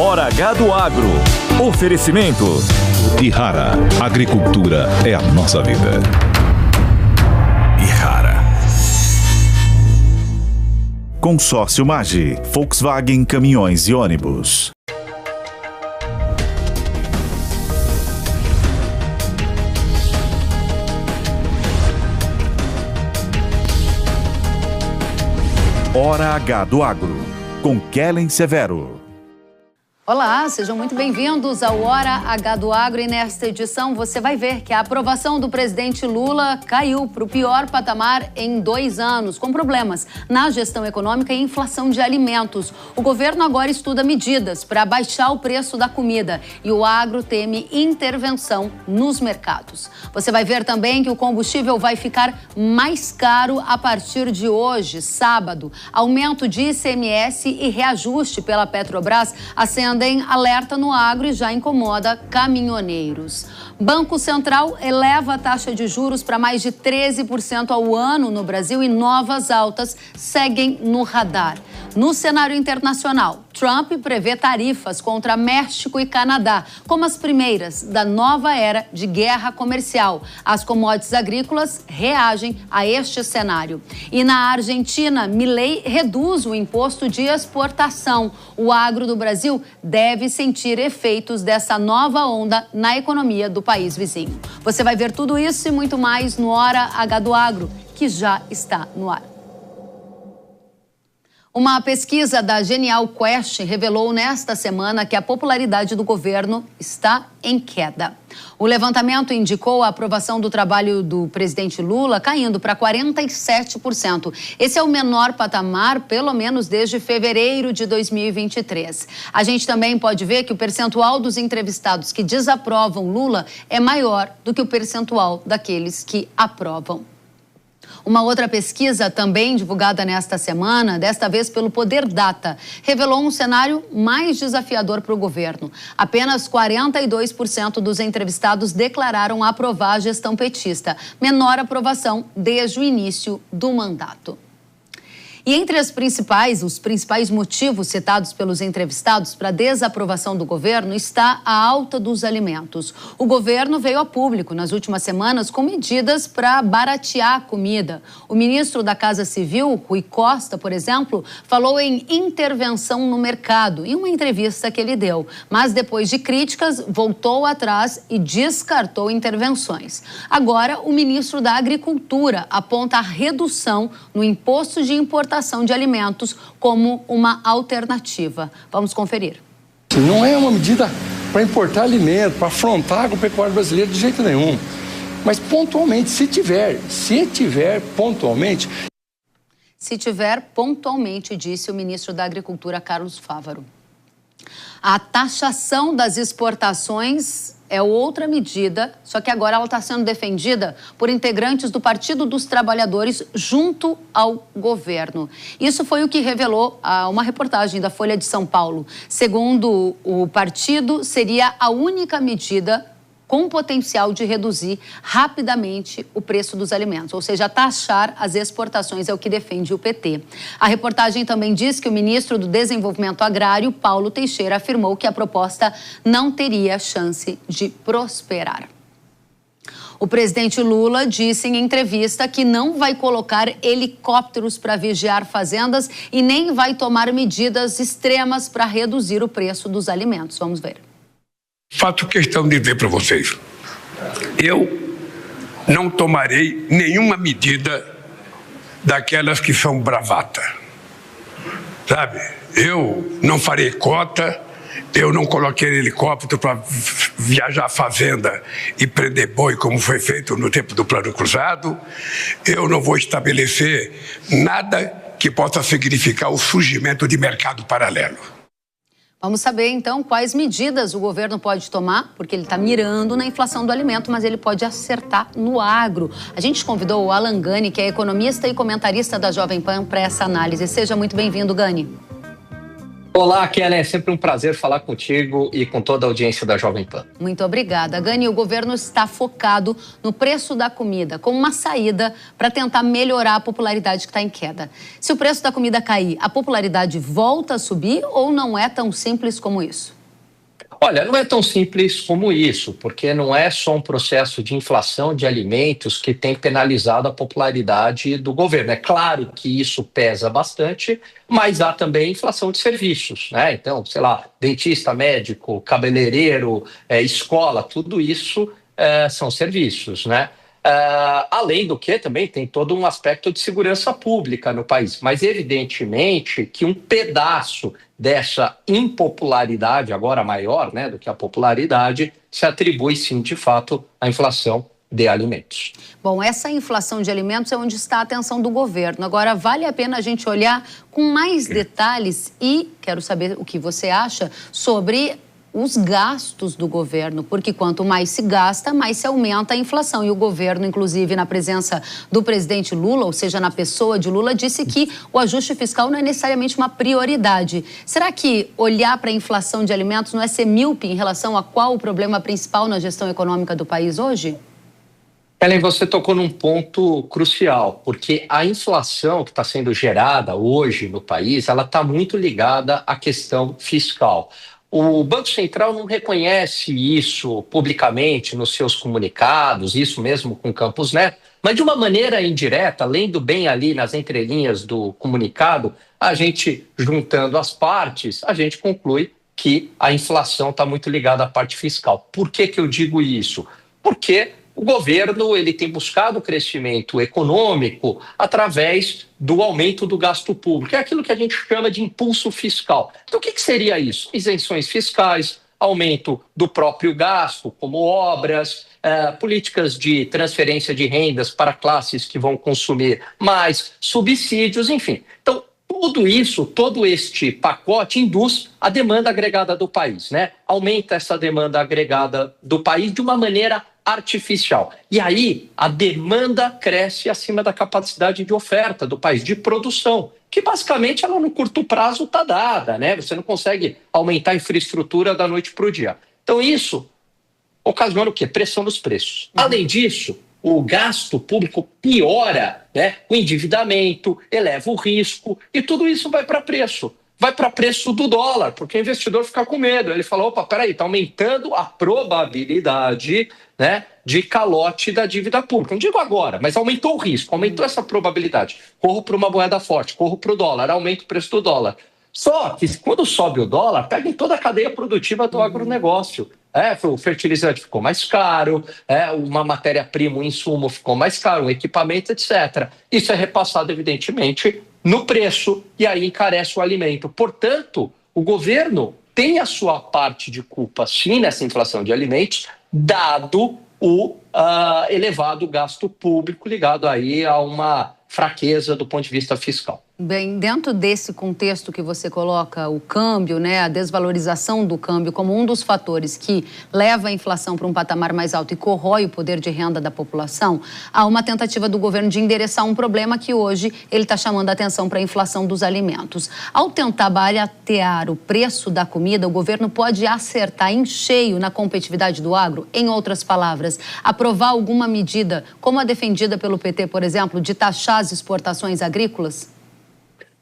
Hora H do Agro. Oferecimento. Ihara. Agricultura é a nossa vida. Ihara. Consórcio Maggi. Volkswagen Caminhões e Ônibus. Hora H do Agro, com Kellen Severo. Olá, sejam muito bem-vindos ao Hora H do Agro e nesta edição você vai ver que a aprovação do presidente Lula caiu para o pior patamar em 2 anos, com problemas na gestão econômica e inflação de alimentos. O governo agora estuda medidas para baixar o preço da comida e o agro teme intervenção nos mercados. Você vai ver também que o combustível vai ficar mais caro a partir de hoje, sábado. Aumento de ICMS e reajuste pela Petrobras acendem alerta no agro e já incomoda caminhoneiros. Banco Central eleva a taxa de juros para mais de 13% ao ano no Brasil e novas altas seguem no radar. No cenário internacional, Trump prevê tarifas contra México e Canadá, como as primeiras da nova era de guerra comercial. As commodities agrícolas reagem a este cenário. E na Argentina, Milei reduz o imposto de exportação. O agro do Brasil deve sentir efeitos dessa nova onda na economia do país vizinho. Você vai ver tudo isso e muito mais no Hora H do Agro, que já está no ar. Uma pesquisa da Genial Quest revelou nesta semana que a popularidade do governo está em queda. O levantamento indicou a aprovação do trabalho do presidente Lula caindo para 47%. Esse é o menor patamar, pelo menos desde fevereiro de 2023. A gente também pode ver que o percentual dos entrevistados que desaprovam Lula é maior do que o percentual daqueles que aprovam. Uma outra pesquisa, também divulgada nesta semana, desta vez pelo Poder Data, revelou um cenário mais desafiador para o governo. Apenas 42% dos entrevistados declararam aprovar a gestão petista, menor aprovação desde o início do mandato. E entre os principais motivos citados pelos entrevistados para a desaprovação do governo está a alta dos alimentos. O governo veio a público nas últimas semanas com medidas para baratear a comida. O ministro da Casa Civil, Rui Costa, por exemplo, falou em intervenção no mercado em uma entrevista que ele deu. Mas depois de críticas, voltou atrás e descartou intervenções. Agora, o ministro da Agricultura aponta a redução no imposto de importação de alimentos como uma alternativa. Vamos conferir. Não é uma medida para importar alimento, para afrontar a agropecuária brasileira de jeito nenhum. Mas pontualmente, se tiver pontualmente. Se tiver pontualmente, disse o ministro da Agricultura, Carlos Fávaro. A taxação das exportações é outra medida, só que agora ela está sendo defendida por integrantes do Partido dos Trabalhadores junto ao governo. Isso foi o que revelou uma reportagem da Folha de São Paulo. Segundo o partido, seria a única medida com potencial de reduzir rapidamente o preço dos alimentos, ou seja, taxar as exportações é o que defende o PT. A reportagem também diz que o ministro do Desenvolvimento Agrário, Paulo Teixeira, afirmou que a proposta não teria chance de prosperar. O presidente Lula disse em entrevista que não vai colocar helicópteros para vigiar fazendas e nem vai tomar medidas extremas para reduzir o preço dos alimentos. Vamos ver. Faço questão de dizer para vocês, eu não tomarei nenhuma medida daquelas que são bravata, sabe? Eu não farei cota, eu não coloquei helicóptero para viajar a fazenda e prender boi como foi feito no tempo do Plano Cruzado, eu não vou estabelecer nada que possa significar o surgimento de mercado paralelo. Vamos saber, então, quais medidas o governo pode tomar, porque ele está mirando na inflação do alimento, mas ele pode acertar no agro. A gente convidou o Alan Gani, que é economista e comentarista da Jovem Pan, para essa análise. Seja muito bem-vindo, Gani. Olá, Kellen, é sempre um prazer falar contigo e com toda a audiência da Jovem Pan. Muito obrigada. Gani, o governo está focado no preço da comida como uma saída para tentar melhorar a popularidade que está em queda. Se o preço da comida cair, a popularidade volta a subir ou não é tão simples como isso? Olha, não é tão simples como isso, porque não é só um processo de inflação de alimentos que tem penalizado a popularidade do governo. É claro que isso pesa bastante, mas há também inflação de serviços, né? Então, sei lá, dentista, médico, cabeleireiro, escola, tudo isso são serviços, né? Além do que também tem todo um aspecto de segurança pública no país, mas evidentemente que um pedaço dessa impopularidade, agora maior, né, do que a popularidade, se atribui sim de fato à inflação de alimentos. Bom, essa inflação de alimentos é onde está a atenção do governo. Agora, vale a pena a gente olhar com mais detalhes e quero saber o que você acha sobre os gastos do governo, porque quanto mais se gasta, mais se aumenta a inflação. E o governo, inclusive, na presença do presidente Lula, ou seja, na pessoa de Lula, disse que o ajuste fiscal não é necessariamente uma prioridade. Será que olhar para a inflação de alimentos não é ser míope em relação a qual o problema principal na gestão econômica do país hoje? Ellen, você tocou num ponto crucial, porque a inflação que está sendo gerada hoje no país, ela está muito ligada à questão fiscal. O Banco Central não reconhece isso publicamente nos seus comunicados, isso mesmo com Campos Neto, mas de uma maneira indireta, lendo bem ali nas entrelinhas do comunicado, a gente, juntando as partes, a gente conclui que a inflação está muito ligada à parte fiscal. Por que eu digo isso? Porque o governo ele tem buscado o crescimento econômico através do aumento do gasto público. É aquilo que a gente chama de impulso fiscal. Então, o que seria isso? Isenções fiscais, aumento do próprio gasto, como obras, políticas de transferência de rendas para classes que vão consumir mais, subsídios, enfim. Então, tudo isso, todo este pacote induz a demanda agregada do país, né? Aumenta essa demanda agregada do país de uma maneira artificial. E aí a demanda cresce acima da capacidade de oferta do país, de produção, que basicamente ela no curto prazo está dada, né? Você não consegue aumentar a infraestrutura da noite para o dia. Então isso ocasiona o quê? Pressão nos preços. Além disso, o gasto público piora, né? O endividamento, eleva o risco e tudo isso vai para preço. Vai para preço do dólar, porque o investidor fica com medo. Ele fala, opa, peraí, está aumentando a probabilidade, né, de calote da dívida pública. Não digo agora, mas aumentou o risco, aumentou essa probabilidade. Corro para uma moeda forte, corro para o dólar, aumenta o preço do dólar. Só que quando sobe o dólar, pega em toda a cadeia produtiva do agronegócio. O fertilizante ficou mais caro, uma matéria-prima, um insumo ficou mais caro, um equipamento, etc. Isso é repassado, evidentemente, no preço e aí encarece o alimento. Portanto, o governo tem a sua parte de culpa, sim, nessa inflação de alimentos, dado o elevado gasto público ligado aí a uma fraqueza do ponto de vista fiscal. Bem, dentro desse contexto que você coloca o câmbio, né, a desvalorização do câmbio como um dos fatores que leva a inflação para um patamar mais alto e corrói o poder de renda da população, há uma tentativa do governo de endereçar um problema que hoje ele está chamando a atenção para a inflação dos alimentos. Ao tentar baratear o preço da comida, o governo pode acertar em cheio na competitividade do agro? Em outras palavras, aprovar alguma medida, como a defendida pelo PT, por exemplo, de taxar as exportações agrícolas?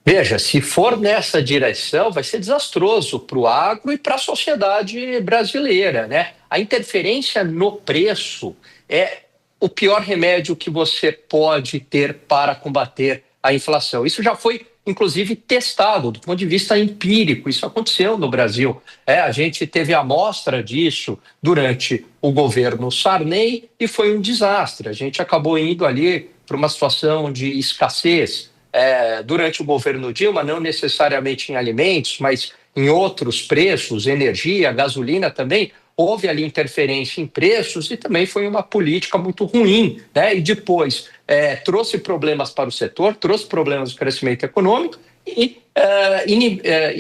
Veja, se for nessa direção, vai ser desastroso para o agro e para a sociedade brasileira, né? A interferência no preço é o pior remédio que você pode ter para combater a inflação. Isso já foi, inclusive, testado do ponto de vista empírico. Isso aconteceu no Brasil. A gente teve amostra disso durante o governo Sarney e foi um desastre. A gente acabou indo ali para uma situação de escassez. Durante o governo Dilma, não necessariamente em alimentos, mas em outros preços, energia, gasolina também, houve ali interferência em preços e também foi uma política muito ruim, né? E depois trouxe problemas para o setor, trouxe problemas de crescimento econômico e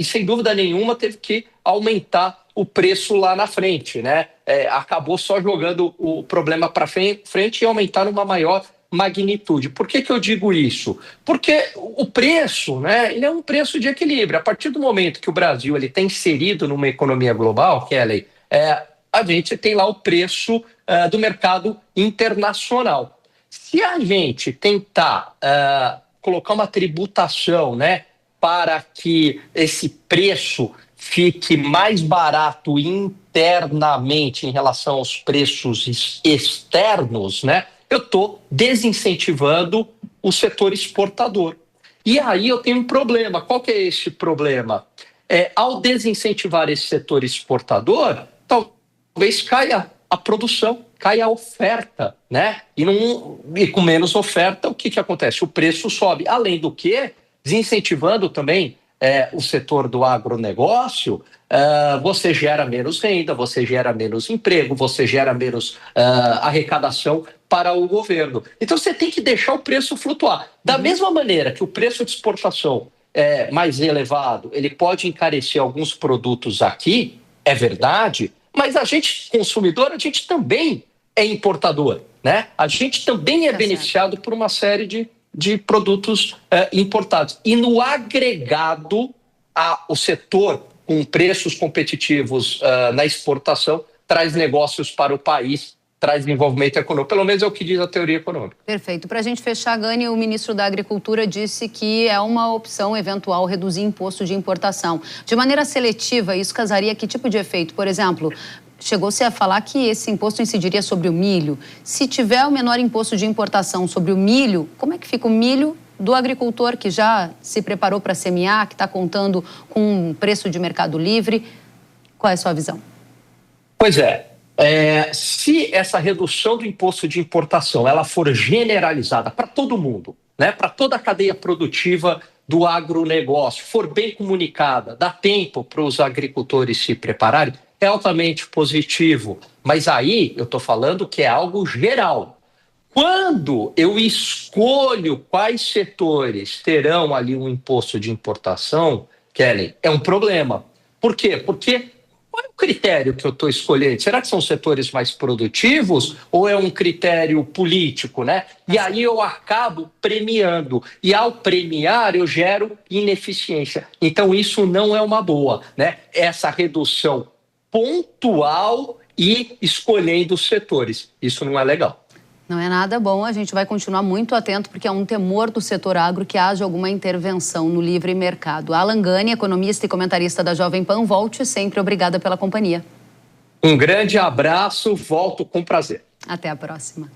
sem dúvida nenhuma teve que aumentar o preço lá na frente, né? Acabou só jogando o problema para frente e aumentar uma maior magnitude. Por que eu digo isso? Porque o preço, né, ele é um preço de equilíbrio. A partir do momento que o Brasil está inserido numa economia global, Kelly, a gente tem lá o preço do mercado internacional. Se a gente tentar colocar uma tributação, né, para que esse preço fique mais barato internamente em relação aos preços externos, né, eu estou desincentivando o setor exportador. E aí eu tenho um problema. Qual que é esse problema? Ao desincentivar esse setor exportador, talvez caia a produção, caia a oferta, né? E com menos oferta, o que acontece? O preço sobe. Além do que, desincentivando também o setor do agronegócio, você gera menos renda, você gera menos emprego, você gera menos arrecadação para o governo. Então você tem que deixar o preço flutuar. Da mesma maneira que o preço de exportação é mais elevado, ele pode encarecer alguns produtos aqui, é verdade, mas a gente, consumidor, a gente também é importador, né? A gente também é beneficiado por uma série de produtos importados. E no agregado, o setor com preços competitivos na exportação traz negócios para o país, traz desenvolvimento econômico. Pelo menos é o que diz a teoria econômica. Perfeito. Para a gente fechar, Gani, o ministro da Agricultura disse que é uma opção eventual reduzir imposto de importação. De maneira seletiva, isso causaria que tipo de efeito? Por exemplo, chegou-se a falar que esse imposto incidiria sobre o milho. Se tiver o menor imposto de importação sobre o milho, como é que fica o milho do agricultor que já se preparou para semear, que está contando com um preço de mercado livre? Qual é a sua visão? Pois é. Se essa redução do imposto de importação ela for generalizada para todo mundo, né, para toda a cadeia produtiva do agronegócio, for bem comunicada, dá tempo para os agricultores se prepararem, é altamente positivo. Mas aí eu estou falando que é algo geral. Quando eu escolho quais setores terão ali um imposto de importação, Kelly, é um problema. Por quê? Porque qual é o critério que eu estou escolhendo? Será que são setores mais produtivos ou é um critério político, né? E aí eu acabo premiando. E ao premiar, eu gero ineficiência. Então, isso não é uma boa, né? Essa redução pontual e escolhendo os setores. Isso não é legal. Não é nada bom, a gente vai continuar muito atento porque é um temor do setor agro que haja alguma intervenção no livre mercado. Alan Gani, economista e comentarista da Jovem Pan, volte sempre, obrigada pela companhia. Um grande abraço, volto com prazer. Até a próxima.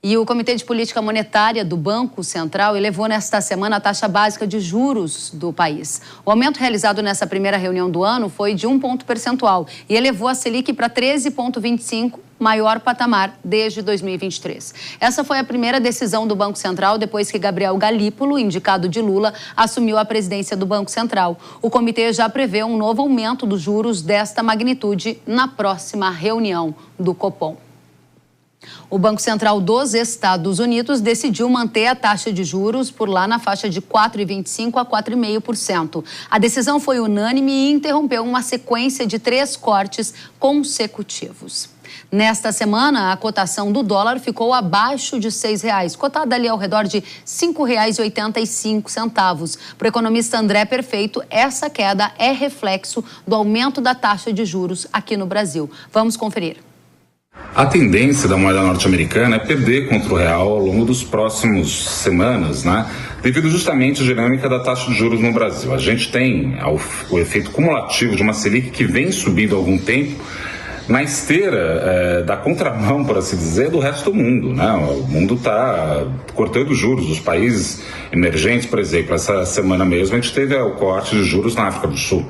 E o Comitê de Política Monetária do Banco Central elevou nesta semana a taxa básica de juros do país. O aumento realizado nessa primeira reunião do ano foi de 1 ponto percentual e elevou a Selic para 13,25%, maior patamar desde 2023. Essa foi a primeira decisão do Banco Central depois que Gabriel Galípolo, indicado de Lula, assumiu a presidência do Banco Central. O comitê já prevê um novo aumento dos juros desta magnitude na próxima reunião do Copom. O Banco Central dos Estados Unidos decidiu manter a taxa de juros por lá na faixa de 4,25% a 4,5%. A decisão foi unânime e interrompeu uma sequência de 3 cortes consecutivos. Nesta semana, a cotação do dólar ficou abaixo de R$ 6,00, cotada ali ao redor de R$ 5,85. Para o economista André Perfeito, essa queda é reflexo do aumento da taxa de juros aqui no Brasil. Vamos conferir. A tendência da moeda norte-americana é perder contra o real ao longo dos próximos semanas, né? Devido justamente à dinâmica da taxa de juros no Brasil. A gente tem o efeito cumulativo de uma Selic que vem subindo há algum tempo na esteira da contramão, por assim dizer, do resto do mundo, né? O mundo está cortando juros. Os países emergentes, por exemplo, essa semana mesmo a gente teve o corte de juros na África do Sul.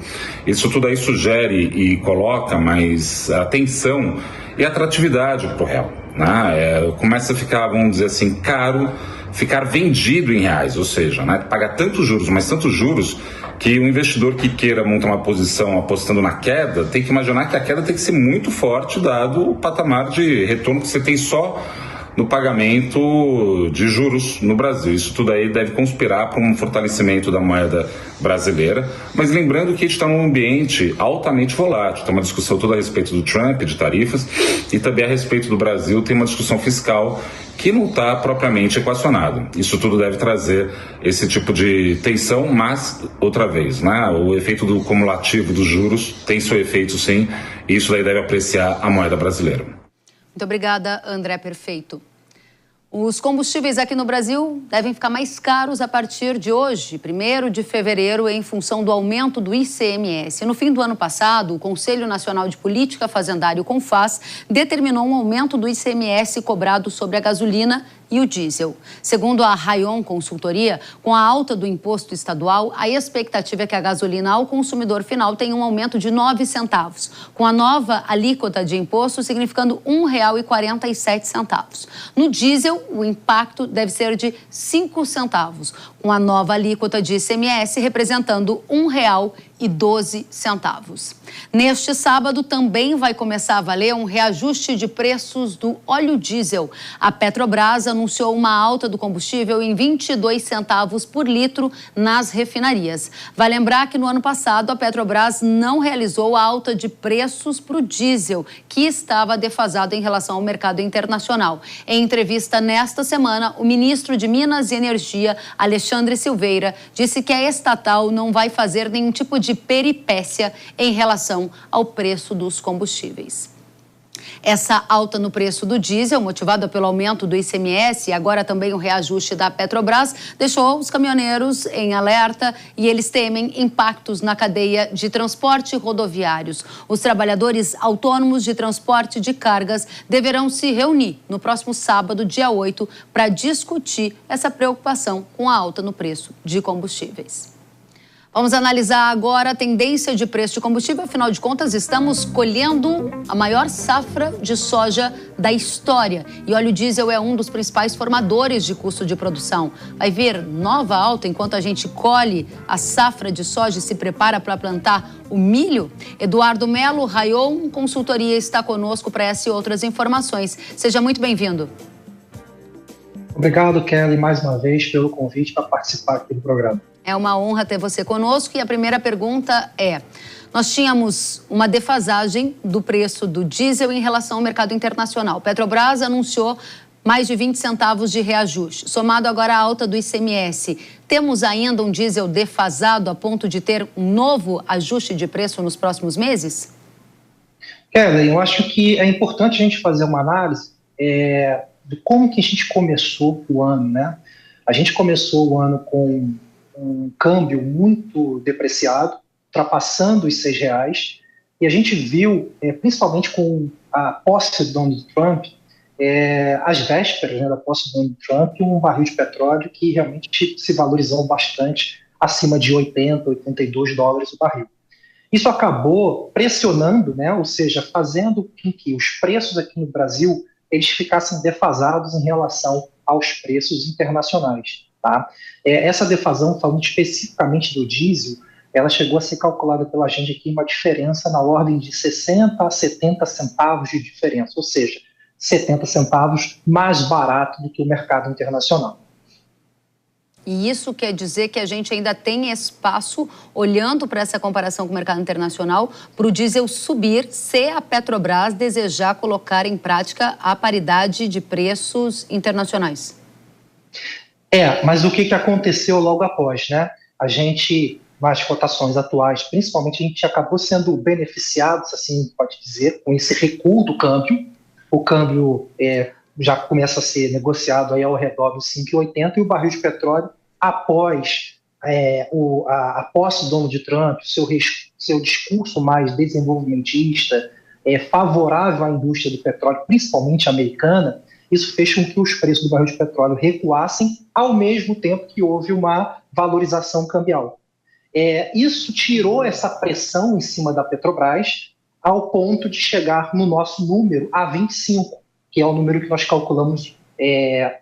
Isso tudo aí sugere e coloca mais atenção e atratividade para o real, né? Começa a ficar, vamos dizer assim, caro ficar vendido em reais, ou seja, né, pagar tantos juros, mas tantos juros, que o investidor que queira montar uma posição apostando na queda, tem que imaginar que a queda tem que ser muito forte, dado o patamar de retorno que você tem só no pagamento de juros no Brasil. Isso tudo aí deve conspirar para um fortalecimento da moeda brasileira, mas lembrando que a gente está num ambiente altamente volátil. Tem uma discussão toda a respeito do Trump, de tarifas, e também a respeito do Brasil tem uma discussão fiscal que não está propriamente equacionado. Isso tudo deve trazer esse tipo de tensão, mas, outra vez, né, o efeito do cumulativo dos juros tem seu efeito sim, e isso daí deve apreciar a moeda brasileira. Muito obrigada, André Perfeito. Os combustíveis aqui no Brasil devem ficar mais caros a partir de hoje, 1º de fevereiro, em função do aumento do ICMS. No fim do ano passado, o Conselho Nacional de Política Fazendária, o CONFAS, determinou um aumento do ICMS cobrado sobre a gasolina e o diesel. Segundo a Rayon Consultoria, com a alta do imposto estadual, a expectativa é que a gasolina ao consumidor final tenha um aumento de 9 centavos, com a nova alíquota de imposto significando R$ 1,47. No diesel, o impacto deve ser de 5 centavos, com a nova alíquota de ICMS representando R$ 1,12. Neste sábado, também vai começar a valer um reajuste de preços do óleo diesel. A Petrobras anunciou uma alta do combustível em 22 centavos por litro nas refinarias. Vai lembrar que no ano passado a Petrobras não realizou a alta de preços para o diesel, que estava defasado em relação ao mercado internacional. Em entrevista nesta semana, o ministro de Minas e Energia, Alexandre Silveira, disse que a estatal não vai fazer nenhum tipo de peripécia em relação ao preço dos combustíveis. Essa alta no preço do diesel, motivada pelo aumento do ICMS e agora também o reajuste da Petrobras, deixou os caminhoneiros em alerta e eles temem impactos na cadeia de transporte rodoviários. Os trabalhadores autônomos de transporte de cargas deverão se reunir no próximo sábado, dia 8, para discutir essa preocupação com a alta no preço de combustíveis. Vamos analisar agora a tendência de preço de combustível. Afinal de contas, estamos colhendo a maior safra de soja da história. E óleo diesel é um dos principais formadores de custo de produção. Vai vir nova alta enquanto a gente colhe a safra de soja e se prepara para plantar o milho? Eduardo Melo, Rayon Consultoria, está conosco para essa e outras informações. Seja muito bem-vindo. Obrigado, Kelly, mais uma vez pelo convite para participar aqui do programa. É uma honra ter você conosco e a primeira pergunta é: nós tínhamos uma defasagem do preço do diesel em relação ao mercado internacional. Petrobras anunciou mais de 20 centavos de reajuste, somado agora à alta do ICMS. Temos ainda um diesel defasado a ponto de ter um novo ajuste de preço nos próximos meses? Kelly, eu acho que é importante a gente fazer uma análise de como que a gente começou o ano, né? A gente começou o ano com um câmbio muito depreciado, ultrapassando os R$6, e a gente viu, principalmente com a posse do Donald Trump, às vésperas, né, da posse do Donald Trump, um barril de petróleo que realmente se valorizou bastante, acima de 80, 82 dólares o barril. Isso acabou pressionando, né, ou seja, fazendo com que os preços aqui no Brasil eles ficassem defasados em relação aos preços internacionais. Tá? Essa defasão, falando especificamente do diesel, ela chegou a ser calculada pela gente aqui uma diferença na ordem de 60 a 70 centavos de diferença, ou seja, 70 centavos mais barato do que o mercado internacional. E isso quer dizer que a gente ainda tem espaço, olhando para essa comparação com o mercado internacional, para o diesel subir se a Petrobras desejar colocar em prática a paridade de preços internacionais? Mas o que aconteceu logo após, né? A gente, nas cotações atuais, principalmente, a gente acabou sendo beneficiados, assim pode dizer, com esse recuo do câmbio. O câmbio já começa a ser negociado aí ao redor dos 5,80 e o barril de petróleo, após a posse do Donald Trump, seu discurso mais desenvolvimentista, favorável à indústria do petróleo, principalmente americana, isso fez com que os preços do barril de petróleo recuassem ao mesmo tempo que houve uma valorização cambial. Isso tirou essa pressão em cima da Petrobras ao ponto de chegar no nosso número a 25, que é o número que nós calculamos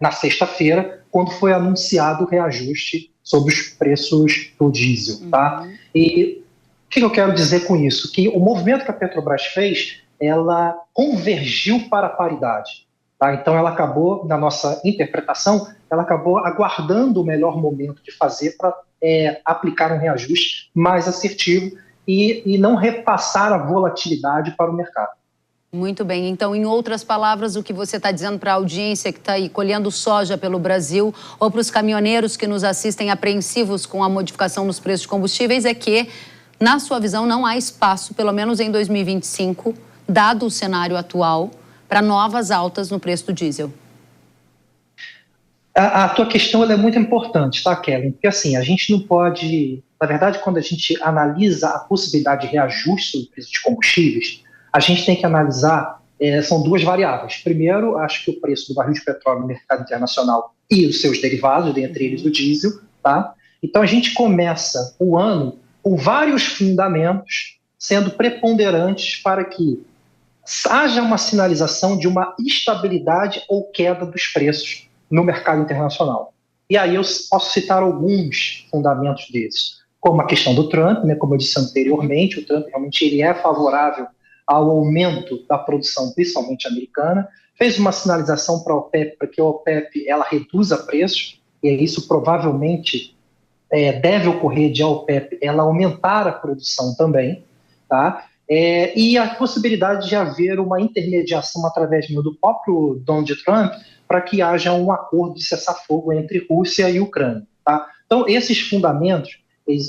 na sexta-feira, quando foi anunciado o reajuste sobre os preços do diesel. Tá? E o que eu quero dizer com isso? Que o movimento que a Petrobras fez, ela convergiu para a paridade. Tá? Então, ela acabou, na nossa interpretação, ela acabou aguardando o melhor momento de fazer para aplicar um reajuste mais assertivo e não repassar a volatilidade para o mercado. Muito bem. Então, em outras palavras, o que você está dizendo para a audiência que está aí colhendo soja pelo Brasil ou para os caminhoneiros que nos assistem apreensivos com a modificação nos preços de combustíveis é que, na sua visão, não há espaço, pelo menos em 2025, dado o cenário atual, para novas altas no preço do diesel. A tua questão ela é muito importante, tá, Kellen? Porque assim, a gente não pode... Na verdade, quando a gente analisa a possibilidade de reajuste do preço de combustíveis, a gente tem que analisar, são duas variáveis. Primeiro, acho que o preço do barril de petróleo no mercado internacional e os seus derivados, dentre eles o diesel, tá? Então, a gente começa o ano com vários fundamentos sendo preponderantes para que haja uma sinalização de uma estabilidade ou queda dos preços no mercado internacional. E aí eu posso citar alguns fundamentos desses, como a questão do Trump, né, como eu disse anteriormente, o Trump realmente ele é favorável ao aumento da produção, principalmente americana, fez uma sinalização para a OPEP, para que a OPEP ela reduza preços, e isso provavelmente deve ocorrer de a OPEP ela aumentar a produção também, tá? E a possibilidade de haver uma intermediação através do próprio Donald Trump para que haja um acordo de cessar-fogo entre Rússia e Ucrânia. Tá? Então, esses fundamentos,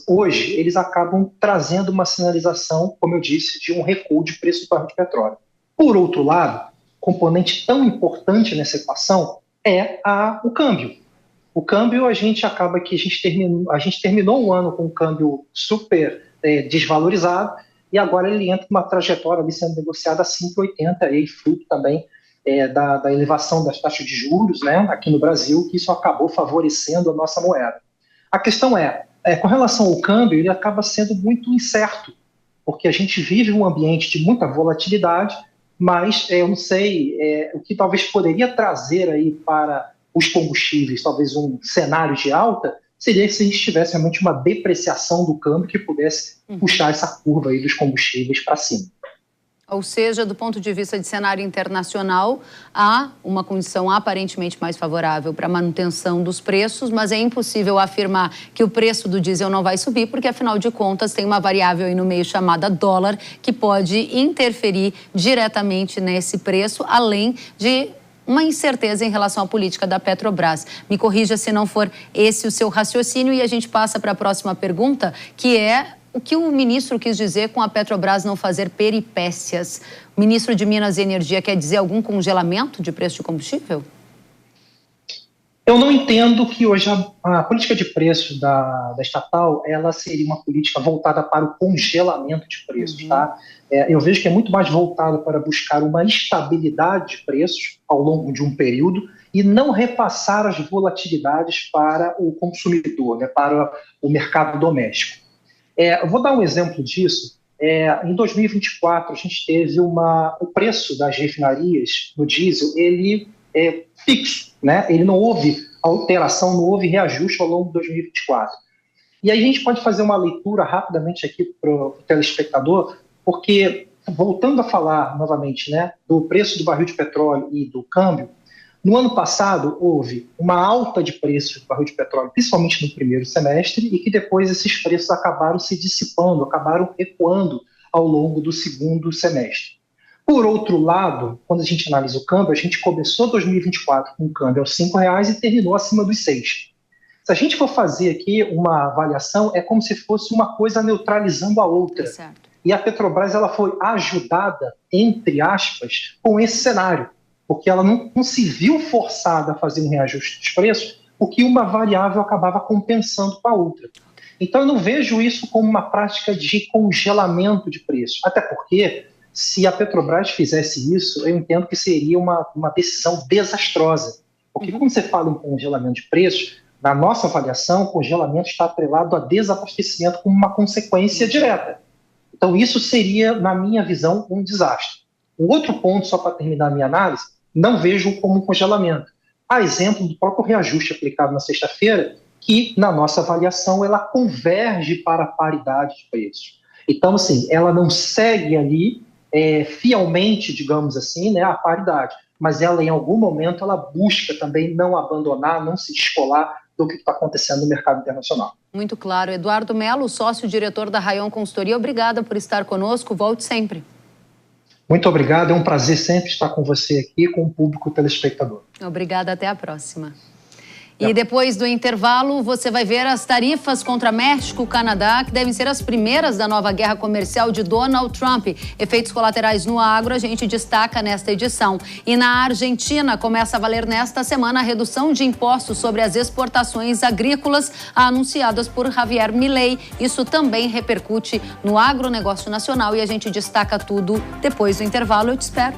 hoje, eles acabam trazendo uma sinalização, como eu disse, de um recuo de preço do barril de petróleo. Por outro lado, componente tão importante nessa equação é o câmbio. O câmbio, a gente terminou o ano com um câmbio super desvalorizado, e agora ele entra numa trajetória ali sendo negociada a 5,80, e fruto também da elevação das taxas de juros, né, aqui no Brasil, que isso acabou favorecendo a nossa moeda. A questão com relação ao câmbio, ele acaba sendo muito incerto, porque a gente vive um ambiente de muita volatilidade, mas eu não sei, o que talvez poderia trazer aí para os combustíveis, talvez um cenário de alta, seria se a gente tivesse realmente uma depreciação do câmbio que pudesse puxar essa curva aí dos combustíveis para cima. Ou seja, do ponto de vista de cenário internacional, há uma condição aparentemente mais favorável para a manutenção dos preços, mas é impossível afirmar que o preço do diesel não vai subir, porque, afinal de contas, tem uma variável aí no meio chamada dólar, que pode interferir diretamente nesse preço, além de uma incerteza em relação à política da Petrobras. Me corrija se não for esse o seu raciocínio, e a gente passa para a próxima pergunta, que é o que o ministro quis dizer com a Petrobras não fazer peripécias. O ministro de Minas e Energia quer dizer algum congelamento de preço de combustível? Eu não entendo que hoje a política de preço da estatal ela seria uma política voltada para o congelamento de preços. Tá? Eu vejo que é muito mais voltada para buscar uma estabilidade de preços ao longo de um período e não repassar as volatilidades para o consumidor, né, para o mercado doméstico. Eu vou dar um exemplo disso. Em 2024, a gente teve o preço das refinarias no diesel, ele é fixo, né? Ele não houve alteração, não houve reajuste ao longo de 2024. E aí a gente pode fazer uma leitura rapidamente aqui para o telespectador, porque, voltando a falar novamente, né, do preço do barril de petróleo e do câmbio, no ano passado houve uma alta de preços do barril de petróleo, principalmente no primeiro semestre, e que depois esses preços acabaram se dissipando, acabaram recuando ao longo do segundo semestre. Por outro lado, quando a gente analisa o câmbio, a gente começou 2024 com o câmbio aos R$5 e terminou acima dos 6. Se a gente for fazer aqui uma avaliação, é como se fosse uma coisa neutralizando a outra. Certo. E a Petrobras ela foi ajudada, entre aspas, com esse cenário, porque ela não se viu forçada a fazer um reajuste dos preços, porque uma variável acabava compensando com a outra. Então, eu não vejo isso como uma prática de congelamento de preços, até porque, se a Petrobras fizesse isso, eu entendo que seria uma decisão desastrosa. Porque quando você fala em congelamento de preços, na nossa avaliação, o congelamento está atrelado a desabastecimento como uma consequência direta. Então, isso seria, na minha visão, um desastre. Um outro ponto, só para terminar a minha análise, não vejo como um congelamento. Há exemplo do próprio reajuste aplicado na sexta-feira, que, na nossa avaliação, ela converge para a paridade de preços. Então, assim, ela não segue ali fielmente, digamos assim, né, a paridade. mas ela, em algum momento, ela busca também não abandonar, não se descolar do que está acontecendo no mercado internacional. Muito claro. Eduardo Melo, sócio-diretor da Rayon Consultoria, obrigada por estar conosco. Volte sempre. Muito obrigado, é um prazer sempre estar com você aqui, com o público telespectador. Obrigada, até a próxima. E depois do intervalo, você vai ver as tarifas contra México e Canadá, que devem ser as primeiras da nova guerra comercial de Donald Trump. Efeitos colaterais no agro, a gente destaca nesta edição. E na Argentina, começa a valer nesta semana a redução de impostos sobre as exportações agrícolas anunciadas por Javier Milei. Isso também repercute no agronegócio nacional e a gente destaca tudo depois do intervalo. Eu te espero.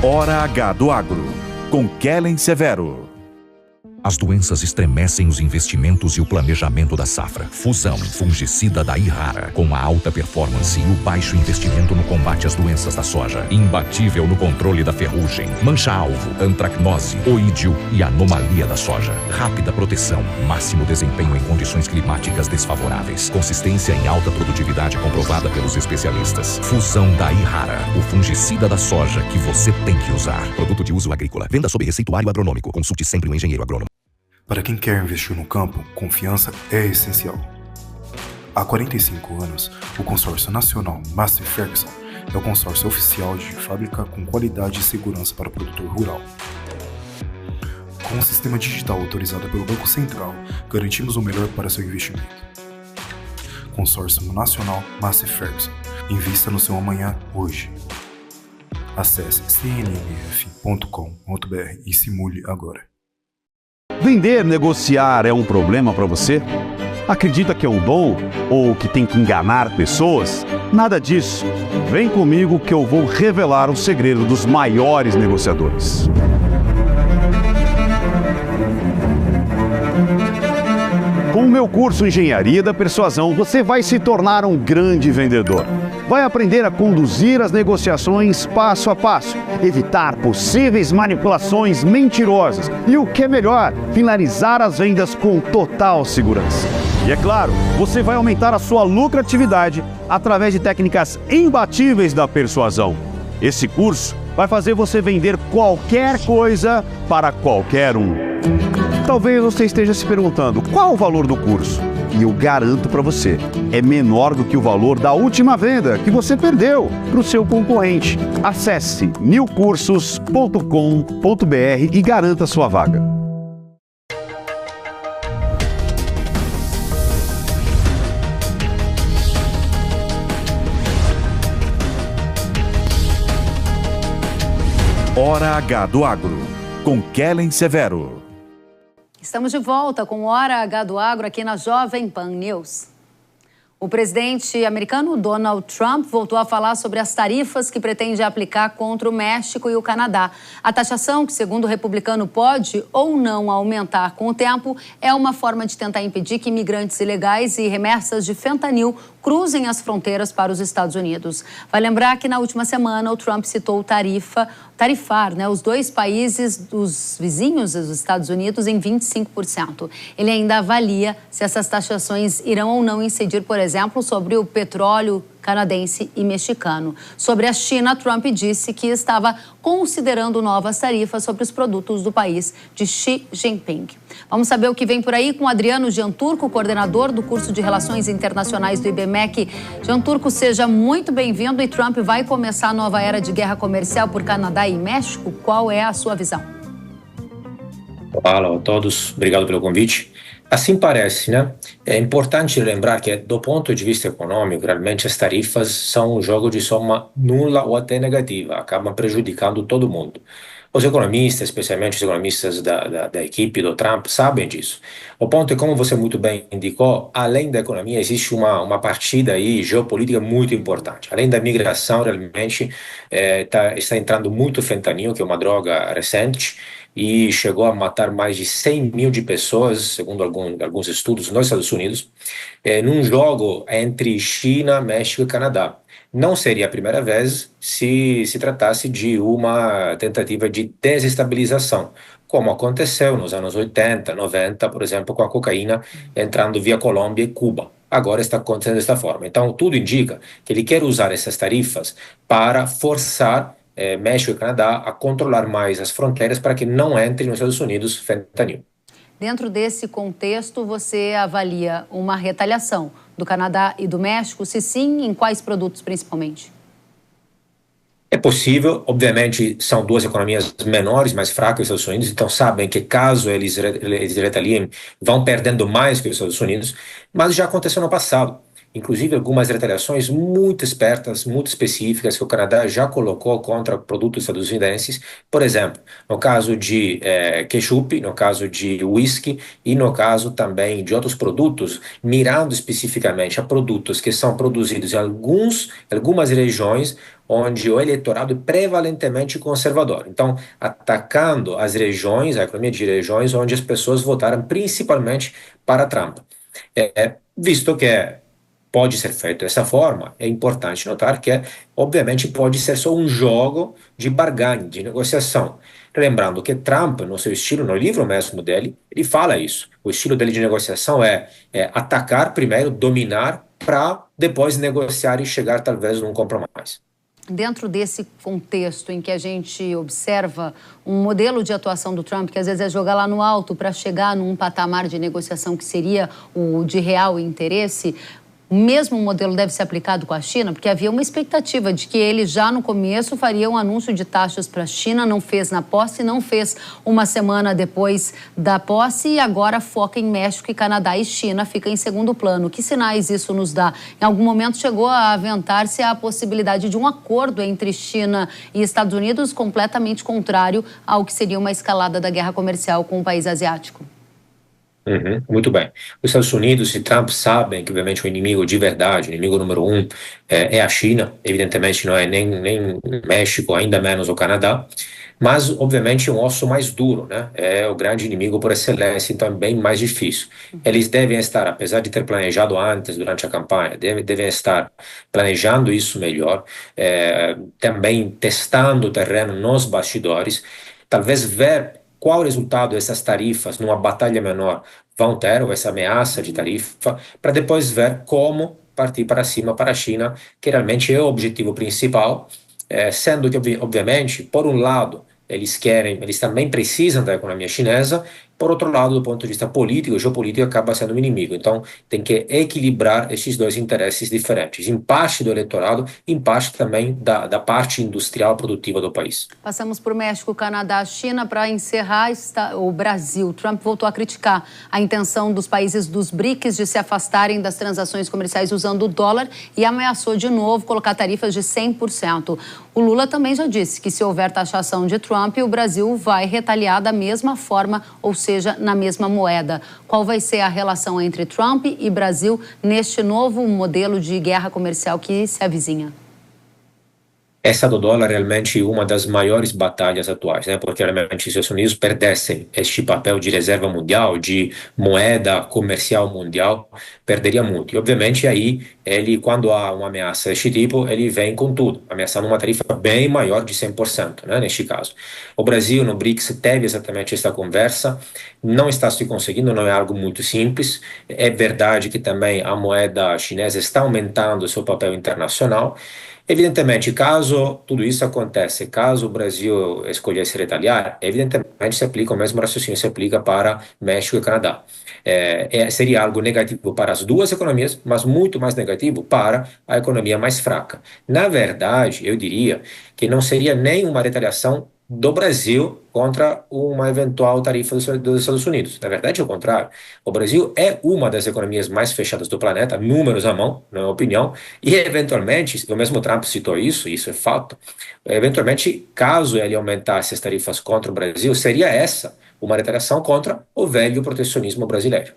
Hora H do Agro, com Kellen Severo. As doenças estremecem os investimentos e o planejamento da safra. Fusão fungicida da Irrara, com a alta performance e o baixo investimento no combate às doenças da soja. Imbatível no controle da ferrugem, mancha-alvo, antracnose, oídio e anomalia da soja. Rápida proteção, máximo desempenho em condições climáticas desfavoráveis. Consistência em alta produtividade comprovada pelos especialistas. Fusão da Irrara, o fungicida da soja que você tem que usar. Produto de uso agrícola. Venda sob receituário agronômico. Consulte sempre um engenheiro agrônomo. Para quem quer investir no campo, confiança é essencial. Há 45 anos, o consórcio nacional Massey Ferguson é o consórcio oficial de fábrica com qualidade e segurança para o produtor rural. Com um sistema digital autorizado pelo Banco Central, garantimos o melhor para seu investimento. Consórcio Nacional Massey Ferguson. Invista no seu amanhã hoje. Acesse cnmf.com.br e simule agora. Vender, negociar é um problema para você? Acredita que é um dom ou que tem que enganar pessoas? Nada disso. Vem comigo que eu vou revelar o segredo dos maiores negociadores. Com o meu curso Engenharia da Persuasão, você vai se tornar um grande vendedor. Vai aprender a conduzir as negociações passo a passo, evitar possíveis manipulações mentirosas e, o que é melhor, finalizar as vendas com total segurança. E é claro, você vai aumentar a sua lucratividade através de técnicas imbatíveis da persuasão. Esse curso vai fazer você vender qualquer coisa para qualquer um. Talvez você esteja se perguntando qual o valor do curso. E eu garanto para você, é menor do que o valor da última venda que você perdeu para o seu concorrente. Acesse newcursos.com.br e garanta sua vaga. Hora H do Agro, com Kellen Severo. Estamos de volta com Hora H do Agro aqui na Jovem Pan News. O presidente americano Donald Trump voltou a falar sobre as tarifas que pretende aplicar contra o México e o Canadá. A taxação, que segundo o republicano pode ou não aumentar com o tempo, é uma forma de tentar impedir que imigrantes ilegais e remessas de fentanil cruzem as fronteiras para os Estados Unidos. Vai lembrar que na última semana o Trump citou tarifar, os dois países dos vizinhos dos Estados Unidos em 25%. Ele ainda avalia se essas taxações irão ou não incidir, por exemplo, sobre o petróleo canadense e mexicano. Sobre a China, Trump disse que estava considerando novas tarifas sobre os produtos do país de Xi Jinping. Vamos saber o que vem por aí com Adriano Gianturco, coordenador do curso de Relações Internacionais do IBMEC. Gianturco, seja muito bem-vindo. E Trump vai começar a nova era de guerra comercial por Canadá e México? Qual é a sua visão? Olá a todos, obrigado pelo convite. Assim parece, né? É importante lembrar que, do ponto de vista econômico, realmente as tarifas são um jogo de soma nula ou até negativa, acabam prejudicando todo mundo. Os economistas, especialmente os economistas da equipe do Trump, sabem disso. O ponto é, como você muito bem indicou, além da economia, existe uma partida aí geopolítica muito importante. Além da migração, realmente, está entrando muito fentanil, que é uma droga recente, e chegou a matar mais de 100 mil de pessoas, segundo alguns estudos nos Estados Unidos, num jogo entre China, México e Canadá. não seria a primeira vez se tratasse de uma tentativa de desestabilização, como aconteceu nos anos 80, 90, por exemplo, com a cocaína entrando via Colômbia e Cuba. Agora está acontecendo desta forma. Então, tudo indica que ele quer usar essas tarifas para forçar México e Canadá a controlar mais as fronteiras para que não entre nos Estados Unidos fentanil. Dentro desse contexto, você avalia uma retaliação do Canadá e do México? Se sim, em quais produtos principalmente? É possível, obviamente são duas economias menores, mais fracas que os Estados Unidos, então sabem que caso eles retaliem, vão perdendo mais que os Estados Unidos, mas já aconteceu no passado. Inclusive algumas retaliações muito espertas, muito específicas que o Canadá já colocou contra produtos estadunidenses, por exemplo, no caso de ketchup, no caso de whisky e no caso também de outros produtos, mirando especificamente a produtos que são produzidos em algumas regiões onde o eleitorado é prevalentemente conservador. Então, atacando as regiões, a economia de regiões onde as pessoas votaram principalmente para Trump. Visto que pode ser feito dessa forma, é importante notar que, obviamente, pode ser só um jogo de barganha, de negociação. Lembrando que Trump, no seu estilo, no livro mesmo dele, ele fala isso. O estilo dele de negociação é atacar primeiro, dominar, para depois negociar e chegar, talvez, num compromisso. Dentro desse contexto em que a gente observa um modelo de atuação do Trump, que às vezes é jogar lá no alto para chegar num patamar de negociação que seria o de real interesse, o mesmo modelo deve ser aplicado com a China? Porque havia uma expectativa de que ele já no começo faria um anúncio de taxas para a China, não fez na posse, não fez uma semana depois da posse e agora foca em México e Canadá e China, fica em segundo plano. Que sinais isso nos dá? Em algum momento chegou a aventar-se a possibilidade de um acordo entre China e Estados Unidos completamente contrário ao que seria uma escalada da guerra comercial com o país asiático. Muito bem. Os Estados Unidos e Trump sabem que, obviamente, o inimigo de verdade, o inimigo número um, é a China. Evidentemente, não é nem México, ainda menos o Canadá. Mas, obviamente, é um osso mais duro, né? É o grande inimigo por excelência, então é bem mais difícil. Eles devem estar, apesar de ter planejado antes, durante a campanha, devem estar planejando isso melhor, também testando o terreno nos bastidores, talvez ver qual o resultado dessas tarifas numa batalha menor vão ter, ou essa ameaça de tarifa, para depois ver como partir para cima para a China, que realmente é o objetivo principal, sendo que, obviamente, por um lado, eles também precisam da economia chinesa, por outro lado, do ponto de vista político, geopolítico, acaba sendo um inimigo. Então, tem que equilibrar esses dois interesses diferentes. Em parte do eleitorado, em parte também da parte industrial produtiva do país. Passamos por México, Canadá, China. Para encerrar, o Brasil. Trump voltou a criticar a intenção dos países dos BRICS de se afastarem das transações comerciais usando o dólar e ameaçou de novo colocar tarifas de 100%. O Lula também já disse que se houver taxação de Trump, o Brasil vai retaliar da mesma forma, ou seja, na mesma moeda. Qual vai ser a relação entre Trump e Brasil neste novo modelo de guerra comercial que se avizinha? Essa do dólar é realmente uma das maiores batalhas atuais, né? Porque realmente se os Estados Unidos perdessem este papel de reserva mundial, de moeda comercial mundial, perderia muito. E obviamente aí, quando há uma ameaça deste tipo, ele vem com tudo, ameaçando uma tarifa bem maior de 100%, né? Neste caso. O Brasil no BRICS teve exatamente esta conversa, não está se conseguindo, não é algo muito simples. É verdade que também a moeda chinesa está aumentando o seu papel internacional. Evidentemente, caso tudo isso acontece, caso o Brasil escolhesse retaliar, evidentemente se aplica o mesmo raciocínio, se aplica para México e Canadá. Seria algo negativo para as duas economias, mas muito mais negativo para a economia mais fraca. Na verdade, eu diria que não seria nem uma retaliação do Brasil contra uma eventual tarifa dos Estados Unidos. Na verdade, é o contrário. O Brasil é uma das economias mais fechadas do planeta, números à mão, na minha opinião, e eventualmente, o mesmo Trump citou isso é fato, eventualmente, caso ele aumentasse as tarifas contra o Brasil, seria essa uma retaliação contra o velho protecionismo brasileiro.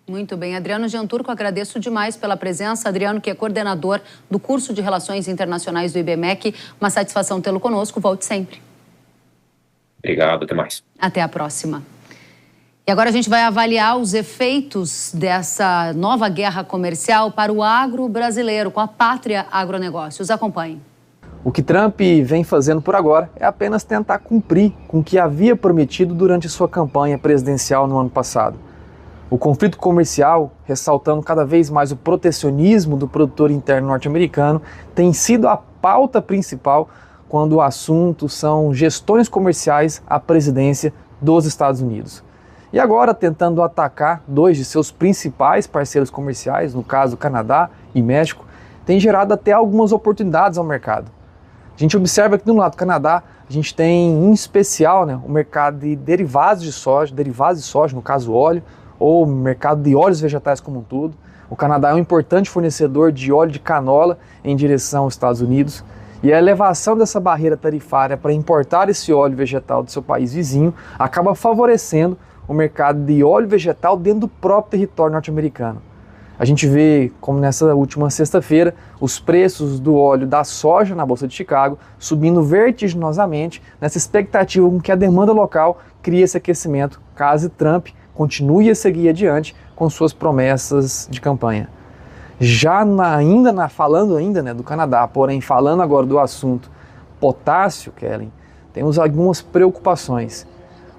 Muito bem. Adriano Gianturco, agradeço demais pela presença. Adriano, que é coordenador do curso de Relações Internacionais do IBMEC, uma satisfação tê-lo conosco. Volte sempre. Obrigado, até mais. Até a próxima. E agora a gente vai avaliar os efeitos dessa nova guerra comercial para o agro brasileiro com a Pátria Agronegócios. Acompanhe. O que Trump vem fazendo por agora é apenas tentar cumprir com o que havia prometido durante sua campanha presidencial no ano passado. O conflito comercial, ressaltando cada vez mais o protecionismo do produtor interno norte-americano, tem sido a pauta principal quando o assunto são gestões comerciais à presidência dos Estados Unidos. E agora, tentando atacar dois de seus principais parceiros comerciais, no caso Canadá e México, tem gerado até algumas oportunidades ao mercado. A gente observa que do lado do Canadá, a gente tem em especial o mercado de derivados de soja, no caso óleo, ou mercado de óleos vegetais como um todo. O Canadá é um importante fornecedor de óleo de canola em direção aos Estados Unidos. E a elevação dessa barreira tarifária para importar esse óleo vegetal do seu país vizinho acaba favorecendo o mercado de óleo vegetal dentro do próprio território norte-americano. A gente vê, como nessa última sexta-feira, os preços do óleo da soja na Bolsa de Chicago subindo vertiginosamente nessa expectativa com que a demanda local crie esse aquecimento, caso Trump continue a seguir adiante com suas promessas de campanha. Falando ainda do Canadá, porém falando agora do assunto potássio, Kellen, temos algumas preocupações.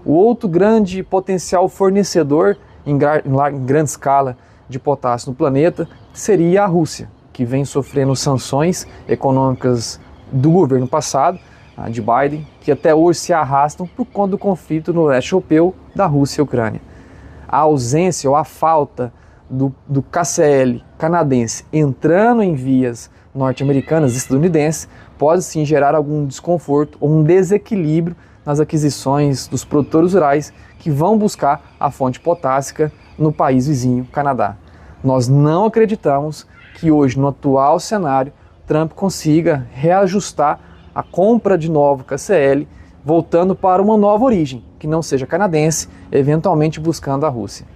O outro grande potencial fornecedor em grande escala de potássio no planeta seria a Rússia, que vem sofrendo sanções econômicas do governo passado, de Biden, que até hoje se arrastam por conta do conflito no leste europeu da Rússia e Ucrânia. A ausência ou a falta do KCL canadense entrando em vias norte-americanas e estadunidenses pode sim gerar algum desconforto ou um desequilíbrio nas aquisições dos produtores rurais que vão buscar a fonte potássica no país vizinho, Canadá. Nós não acreditamos que hoje, no atual cenário, Trump consiga reajustar a compra de novo KCL, voltando para uma nova origem, que não seja canadense, eventualmente buscando a Rússia.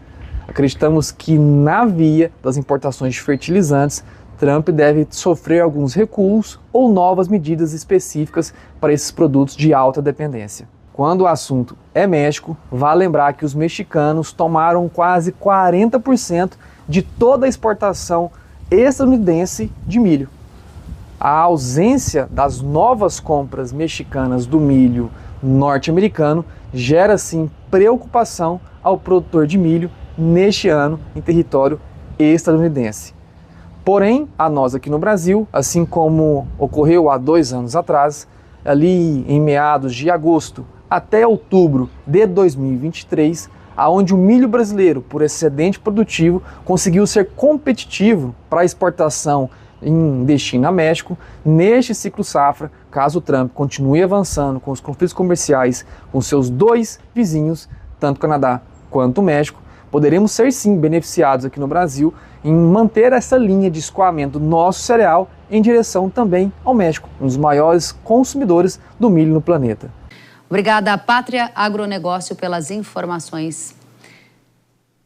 Acreditamos que na via das importações de fertilizantes, Trump deve sofrer alguns recuos ou novas medidas específicas para esses produtos de alta dependência. Quando o assunto é México, vale lembrar que os mexicanos tomaram quase 40% de toda a exportação estadunidense de milho. A ausência das novas compras mexicanas do milho norte-americano gera sim preocupação ao produtor de milho neste ano em território estadunidense. Porém, a nós aqui no Brasil, assim como ocorreu há 2 anos atrás, ali em meados de agosto até outubro de 2023, aonde o milho brasileiro, por excedente produtivo, conseguiu ser competitivo para a exportação em destino a México, neste ciclo safra, caso o Trump continue avançando com os conflitos comerciais com seus 2 vizinhos, tanto o Canadá quanto o México, poderemos ser sim beneficiados aqui no Brasil em manter essa linha de escoamento do nosso cereal em direção também ao México, um dos maiores consumidores do milho no planeta. Obrigada, Pátria Agronegócio, pelas informações.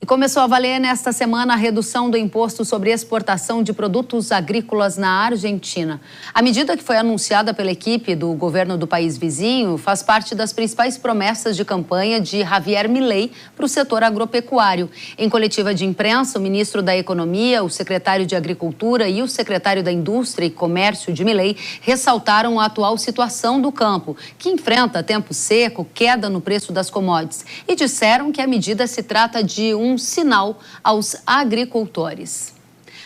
E começou a valer nesta semana a redução do imposto sobre exportação de produtos agrícolas na Argentina. A medida, que foi anunciada pela equipe do governo do país vizinho, faz parte das principais promessas de campanha de Javier Milei para o setor agropecuário. Em coletiva de imprensa, o ministro da Economia, o secretário de Agricultura e o secretário da Indústria e Comércio de Milei ressaltaram a atual situação do campo, que enfrenta tempo seco, queda no preço das commodities, e disseram que a medida se trata de um sinal aos agricultores.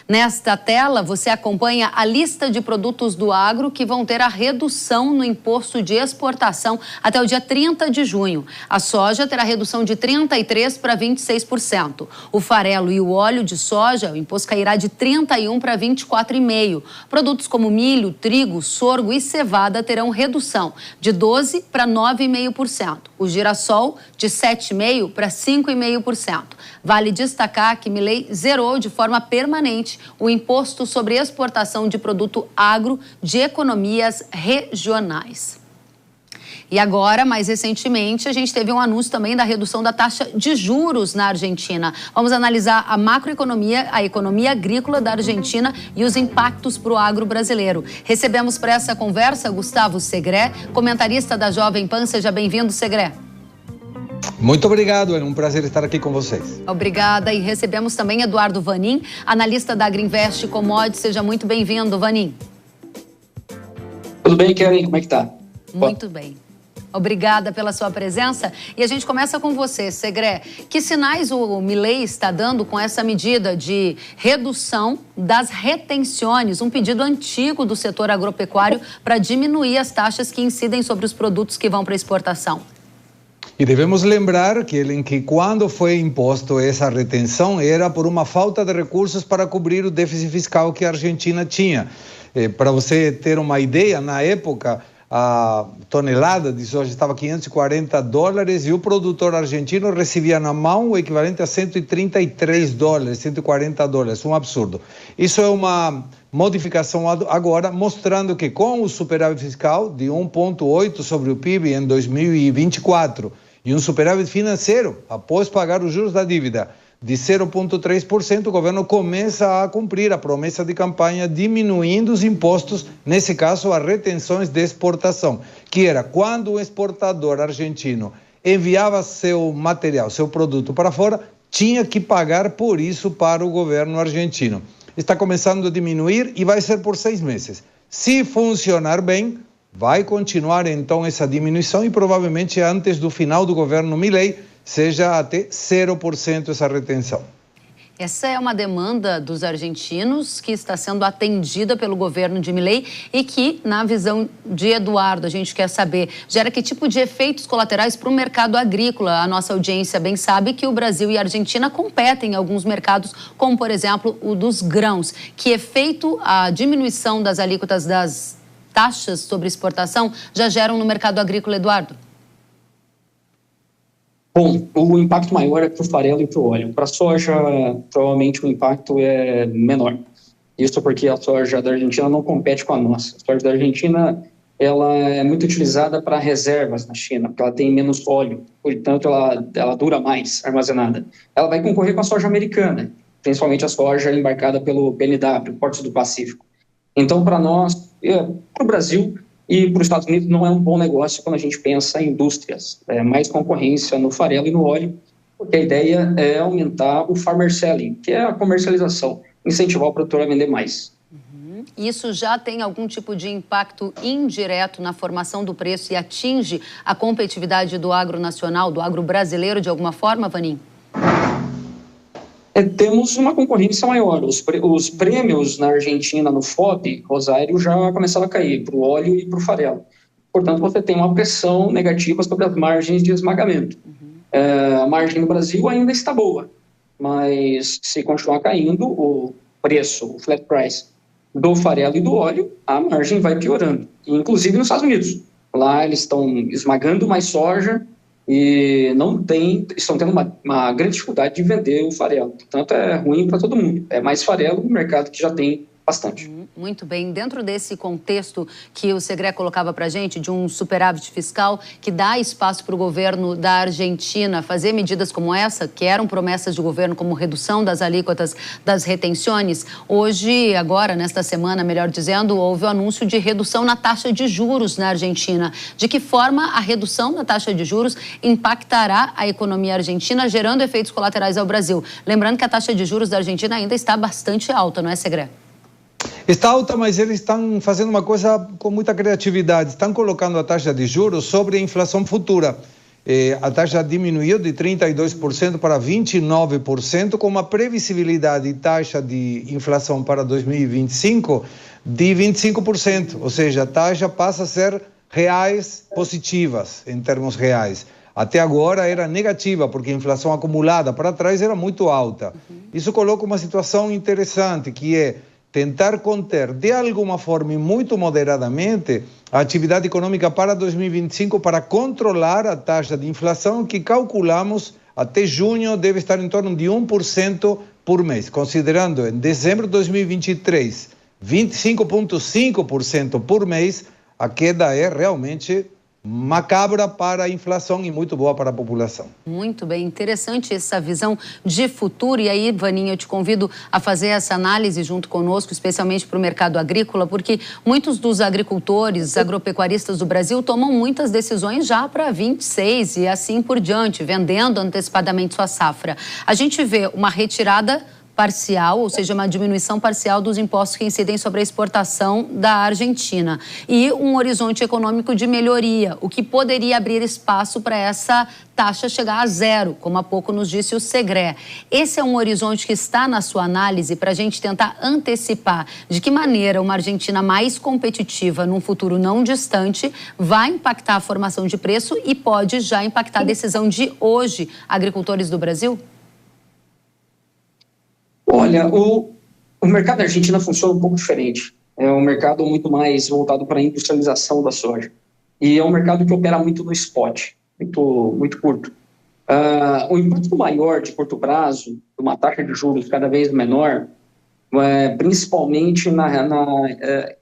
Nesta tela, você acompanha a lista de produtos do agro que vão ter a redução no imposto de exportação até o dia 30 de junho. A soja terá redução de 33% para 26%. O farelo e o óleo de soja, o imposto cairá de 31% para 24,5%. Produtos como milho, trigo, sorgo e cevada terão redução de 12% para 9,5%. O girassol, de 7,5% para 5,5%. Vale destacar que Milei zerou de forma permanente o imposto sobre exportação de produto agro de economias regionais. E agora, mais recentemente, a gente teve um anúncio também da redução da taxa de juros na Argentina. Vamos analisar a macroeconomia, a economia agrícola da Argentina e os impactos para o agro brasileiro. Recebemos para essa conversa Gustavo Segré, comentarista da Jovem Pan. Seja bem-vindo, Segré. Muito obrigado, é um prazer estar aqui com vocês. Obrigada, e recebemos também Eduardo Vanin, analista da Agrinvest Commodities. Seja muito bem-vindo, Vanin. Tudo bem, Kellen? Como é que tá? Muito bem. Obrigada pela sua presença. E a gente começa com você, Segré. Que sinais o Milei está dando com essa medida de redução das retenções, um pedido antigo do setor agropecuário para diminuir as taxas que incidem sobre os produtos que vão para exportação? E devemos lembrar que quando foi imposto essa retenção era por uma falta de recursos para cobrir o déficit fiscal que a Argentina tinha. Para você ter uma ideia, na época a tonelada de soja estava $540 e o produtor argentino recebia na mão o equivalente a $133, $140, um absurdo. Isso é uma modificação agora, mostrando que com o superávit fiscal de 1,8 sobre o PIB em 2024 e um superávit financeiro, após pagar os juros da dívida, de 0,3%, o governo começa a cumprir a promessa de campanha, diminuindo os impostos, nesse caso, as retenções de exportação, que era quando o exportador argentino enviava seu material, seu produto para fora, tinha que pagar por isso para o governo argentino. Está começando a diminuir e vai ser por 6 meses. Se funcionar bem, vai continuar então essa diminuição e provavelmente antes do final do governo Milei, seja até 0% essa retenção. Essa é uma demanda dos argentinos que está sendo atendida pelo governo de Milei e que, na visão de Eduardo, a gente quer saber, gera que tipo de efeitos colaterais para o mercado agrícola? A nossa audiência bem sabe que o Brasil e a Argentina competem em alguns mercados, como, por exemplo, o dos grãos. Que efeito a diminuição das alíquotas das taxas sobre exportação já geram no mercado agrícola, Eduardo? Bom, o impacto maior é para o farelo e para o óleo. Para a soja, provavelmente o impacto é menor. Isso porque a soja da Argentina não compete com a nossa. A soja da Argentina ela é muito utilizada para reservas na China, porque ela tem menos óleo, portanto ela dura mais armazenada. Ela vai concorrer com a soja americana, principalmente a soja embarcada pelo PNW, Portos do Pacífico. Então, para nós, para o Brasil e para os Estados Unidos, não é um bom negócio quando a gente pensa em indústrias. É mais concorrência no farelo e no óleo, porque a ideia é aumentar o farmer selling, que é a comercialização, incentivar o produtor a vender mais. Isso já tem algum tipo de impacto indireto na formação do preço e atinge a competitividade do agro nacional, do agro brasileiro, de alguma forma, Vanin? Temos uma concorrência maior. Os prêmios na Argentina, no FOB, Rosário, já começaram a cair para o óleo e para o farelo. Portanto, você tem uma pressão negativa sobre as margens de esmagamento. A margem no Brasil ainda está boa, mas se continuar caindo o preço, o flat price do farelo e do óleo, a margem vai piorando. Inclusive nos Estados Unidos. Lá eles estão esmagando mais soja e estão tendo uma grande dificuldade de vender o farelo. Portanto, é ruim para todo mundo. É mais farelo no mercado que já tem bastante. Muito bem. Dentro desse contexto que o Segré colocava para a gente, de um superávit fiscal que dá espaço para o governo da Argentina fazer medidas como essa, que eram promessas de governo, como redução das alíquotas das retenções, hoje, agora, nesta semana, melhor dizendo, houve o anúncio de redução na taxa de juros na Argentina. De que forma a redução na taxa de juros impactará a economia argentina, gerando efeitos colaterais ao Brasil? Lembrando que a taxa de juros da Argentina ainda está bastante alta, não é, Segré? Está alta, mas eles estão fazendo uma coisa com muita criatividade. Estão colocando a taxa de juros sobre a inflação futura. A taxa diminuiu de 32% para 29%, com uma previsibilidade de taxa de inflação para 2025 de 25%. Ou seja, a taxa passa a ser reais positivas, em termos reais. Até agora era negativa, porque a inflação acumulada para trás era muito alta. Isso coloca uma situação interessante, que é tentar conter, de alguma forma e muito moderadamente, a atividade econômica para 2025 para controlar a taxa de inflação que calculamos até junho deve estar em torno de 1% por mês. Considerando em dezembro de 2023, 25,5% por mês, a queda é realmente macabra para a inflação e muito boa para a população. Muito bem, interessante essa visão de futuro. E aí, Vaninha, eu te convido a fazer essa análise junto conosco, especialmente para o mercado agrícola, porque muitos dos agricultores, agropecuaristas do Brasil tomam muitas decisões já para 26 e assim por diante, vendendo antecipadamente sua safra. A gente vê uma retirada parcial, ou seja, uma diminuição parcial dos impostos que incidem sobre a exportação da Argentina e um horizonte econômico de melhoria, o que poderia abrir espaço para essa taxa chegar a zero, como há pouco nos disse o Segré. Esse é um horizonte que está na sua análise para a gente tentar antecipar de que maneira uma Argentina mais competitiva num futuro não distante vai impactar a formação de preço e pode já impactar a decisão de hoje agricultores do Brasil? Olha, o mercado da Argentina funciona um pouco diferente. É um mercado muito mais voltado para a industrialização da soja. E é um mercado que opera muito no spot, muito curto. O impacto maior de curto prazo, de uma taxa de juros cada vez menor, principalmente na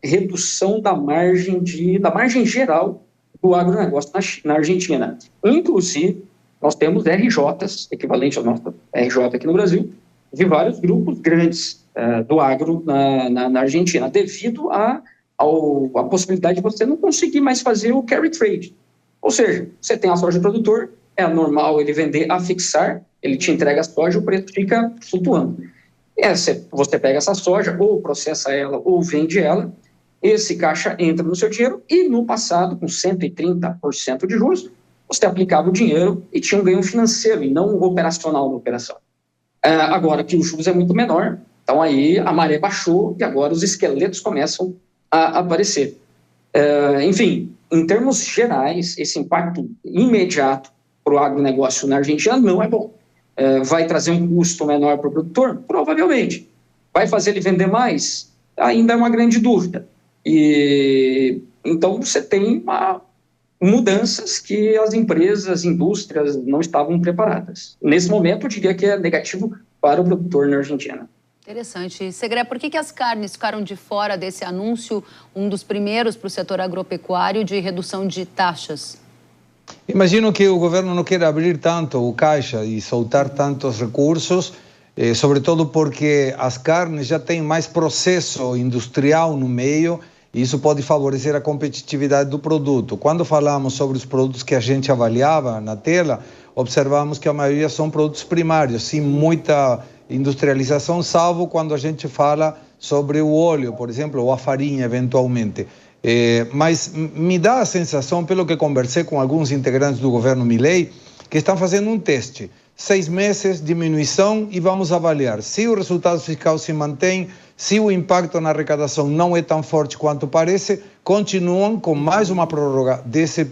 redução da margem geral do agronegócio na Argentina. Inclusive, nós temos RJs, equivalente ao nosso RJ aqui no Brasil, de vários grupos grandes do agro na Argentina, devido à possibilidade de você não conseguir mais fazer o carry trade. Ou seja, você tem a soja do produtor, é normal ele vender a fixar, ele te entrega a soja, o preço fica flutuando. Você pega essa soja, ou processa ela, ou vende ela, esse caixa entra no seu dinheiro, e no passado, com 130% de juros, você aplicava o dinheiro e tinha um ganho financeiro, e não operacional na operação. Agora que os juros é muito menor, então aí a maré baixou e agora os esqueletos começam a aparecer. Enfim, em termos gerais, esse impacto imediato para o agronegócio na Argentina não é bom. Vai trazer um custo menor para o produtor? Provavelmente. Vai fazer ele vender mais? Ainda é uma grande dúvida. E então você tem mudanças que as empresas, as indústrias não estavam preparadas. Nesse momento, eu diria que é negativo para o produtor na Argentina. Interessante. Segré, por que as carnes ficaram de fora desse anúncio, um dos primeiros para o setor agropecuário, de redução de taxas? Imagino que o governo não quer abrir tanto o caixa e soltar tantos recursos, sobretudo porque as carnes já têm mais processo industrial no meio, e isso pode favorecer a competitividade do produto. Quando falamos sobre os produtos que a gente avaliava na tela, observamos que a maioria são produtos primários, sem muita industrialização, salvo quando a gente fala sobre o óleo, por exemplo, ou a farinha, eventualmente. Mas me dá a sensação, pelo que conversei com alguns integrantes do governo Milei, que estão fazendo um teste. 6 meses, diminuição, e vamos avaliar se o resultado fiscal se mantém, se o impacto na arrecadação não é tão forte quanto parece, continuam com mais uma prórroga desse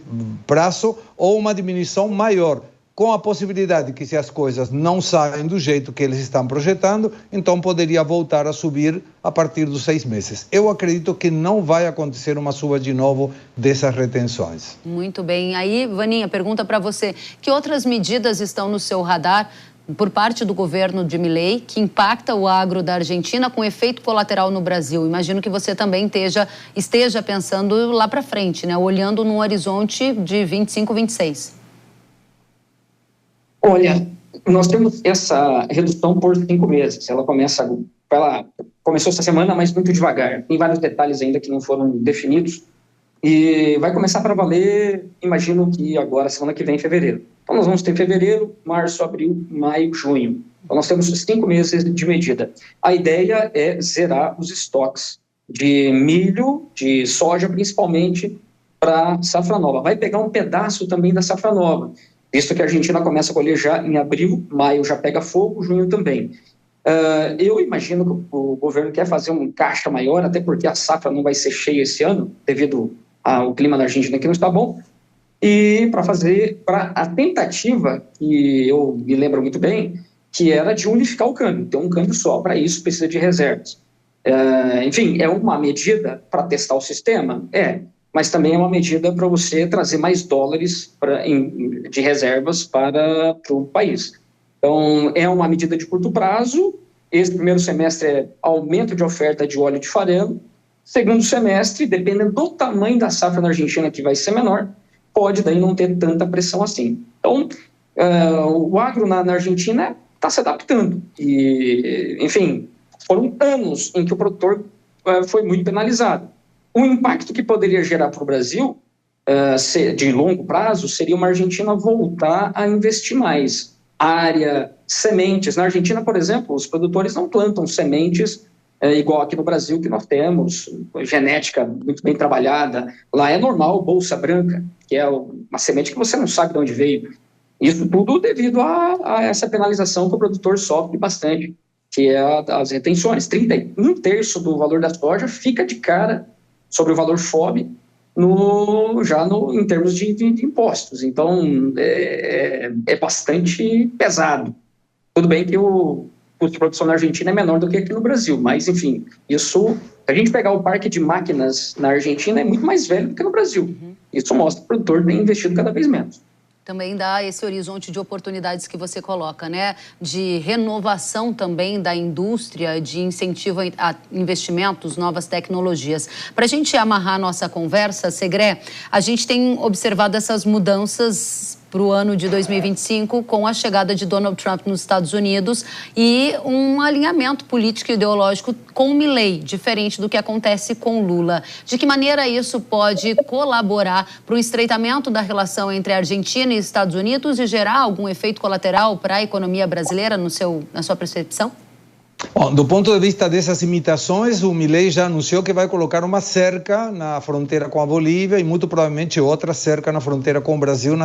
prazo ou uma diminuição maior, com a possibilidade que, se as coisas não saem do jeito que eles estão projetando, então poderia voltar a subir a partir dos 6 meses. Eu acredito que não vai acontecer uma suba de novo dessas retenções. Muito bem. Aí, Vaninha, pergunta para você, que outras medidas estão no seu radar por parte do governo de Milei que impacta o agro da Argentina com efeito colateral no Brasil? Imagino que você também esteja pensando lá para frente, né? Olhando num horizonte de 25, 26. Olha, nós temos essa redução por 5 meses. Ela começou essa semana, mas muito devagar. Tem vários detalhes ainda que não foram definidos. E vai começar para valer, imagino que agora, semana que vem, em fevereiro. Então, nós vamos ter fevereiro, março, abril, maio, junho. Então, nós temos 5 meses de medida. A ideia é zerar os estoques de milho, de soja, principalmente, para safra nova. Vai pegar um pedaço também da safra nova, visto que a Argentina começa a colher já em abril, maio já pega fogo, junho também. Eu imagino que o governo quer fazer um caixa maior, até porque a safra não vai ser cheia esse ano, devido ao clima da Argentina que não está bom, e para a tentativa, que eu me lembro muito bem, que era de unificar o câmbio, ter um câmbio só. Para isso precisa de reservas. Enfim, é uma medida para testar o sistema? Mas também é uma medida para você trazer mais dólares de reservas para o país. Então, é uma medida de curto prazo. Esse primeiro semestre é aumento de oferta de óleo de farelo. Segundo semestre, dependendo do tamanho da safra na Argentina, que vai ser menor, pode daí não ter tanta pressão assim. Então, o agro na Argentina está se adaptando. E, enfim, foram anos em que o produtor foi muito penalizado. O impacto que poderia gerar para o Brasil, de longo prazo, seria uma Argentina voltar a investir mais. Área, sementes. Na Argentina, por exemplo, os produtores não plantam sementes igual aqui no Brasil, que nós temos genética muito bem trabalhada. Lá é normal bolsa branca, que é uma semente que você não sabe de onde veio. Isso tudo devido a essa penalização que o produtor sofre bastante, que é as retenções. 1/3 do valor da soja fica de cara sobre o valor FOB em termos de impostos. Então, é bastante pesado. Tudo bem que o custo de produção na Argentina é menor do que aqui no Brasil, mas, enfim, isso, se a gente pegar o parque de máquinas na Argentina, é muito mais velho do que no Brasil. Isso mostra que o produtor tem investido cada vez menos. Também dá esse horizonte de oportunidades que você coloca, né? De renovação também da indústria, de incentivo a investimentos, novas tecnologias. Para a gente amarrar a nossa conversa, Segré, a gente tem observado essas mudanças para o ano de 2025 com a chegada de Donald Trump nos Estados Unidos e um alinhamento político e ideológico com o Milei, diferente do que acontece com Lula. De que maneira isso pode colaborar para o estreitamento da relação entre a Argentina e Estados Unidos e gerar algum efeito colateral para a economia brasileira, na sua percepção? Bom, do ponto de vista dessas imitações, o Milei já anunciou que vai colocar uma cerca na fronteira com a Bolívia e muito provavelmente outra cerca na fronteira com o Brasil,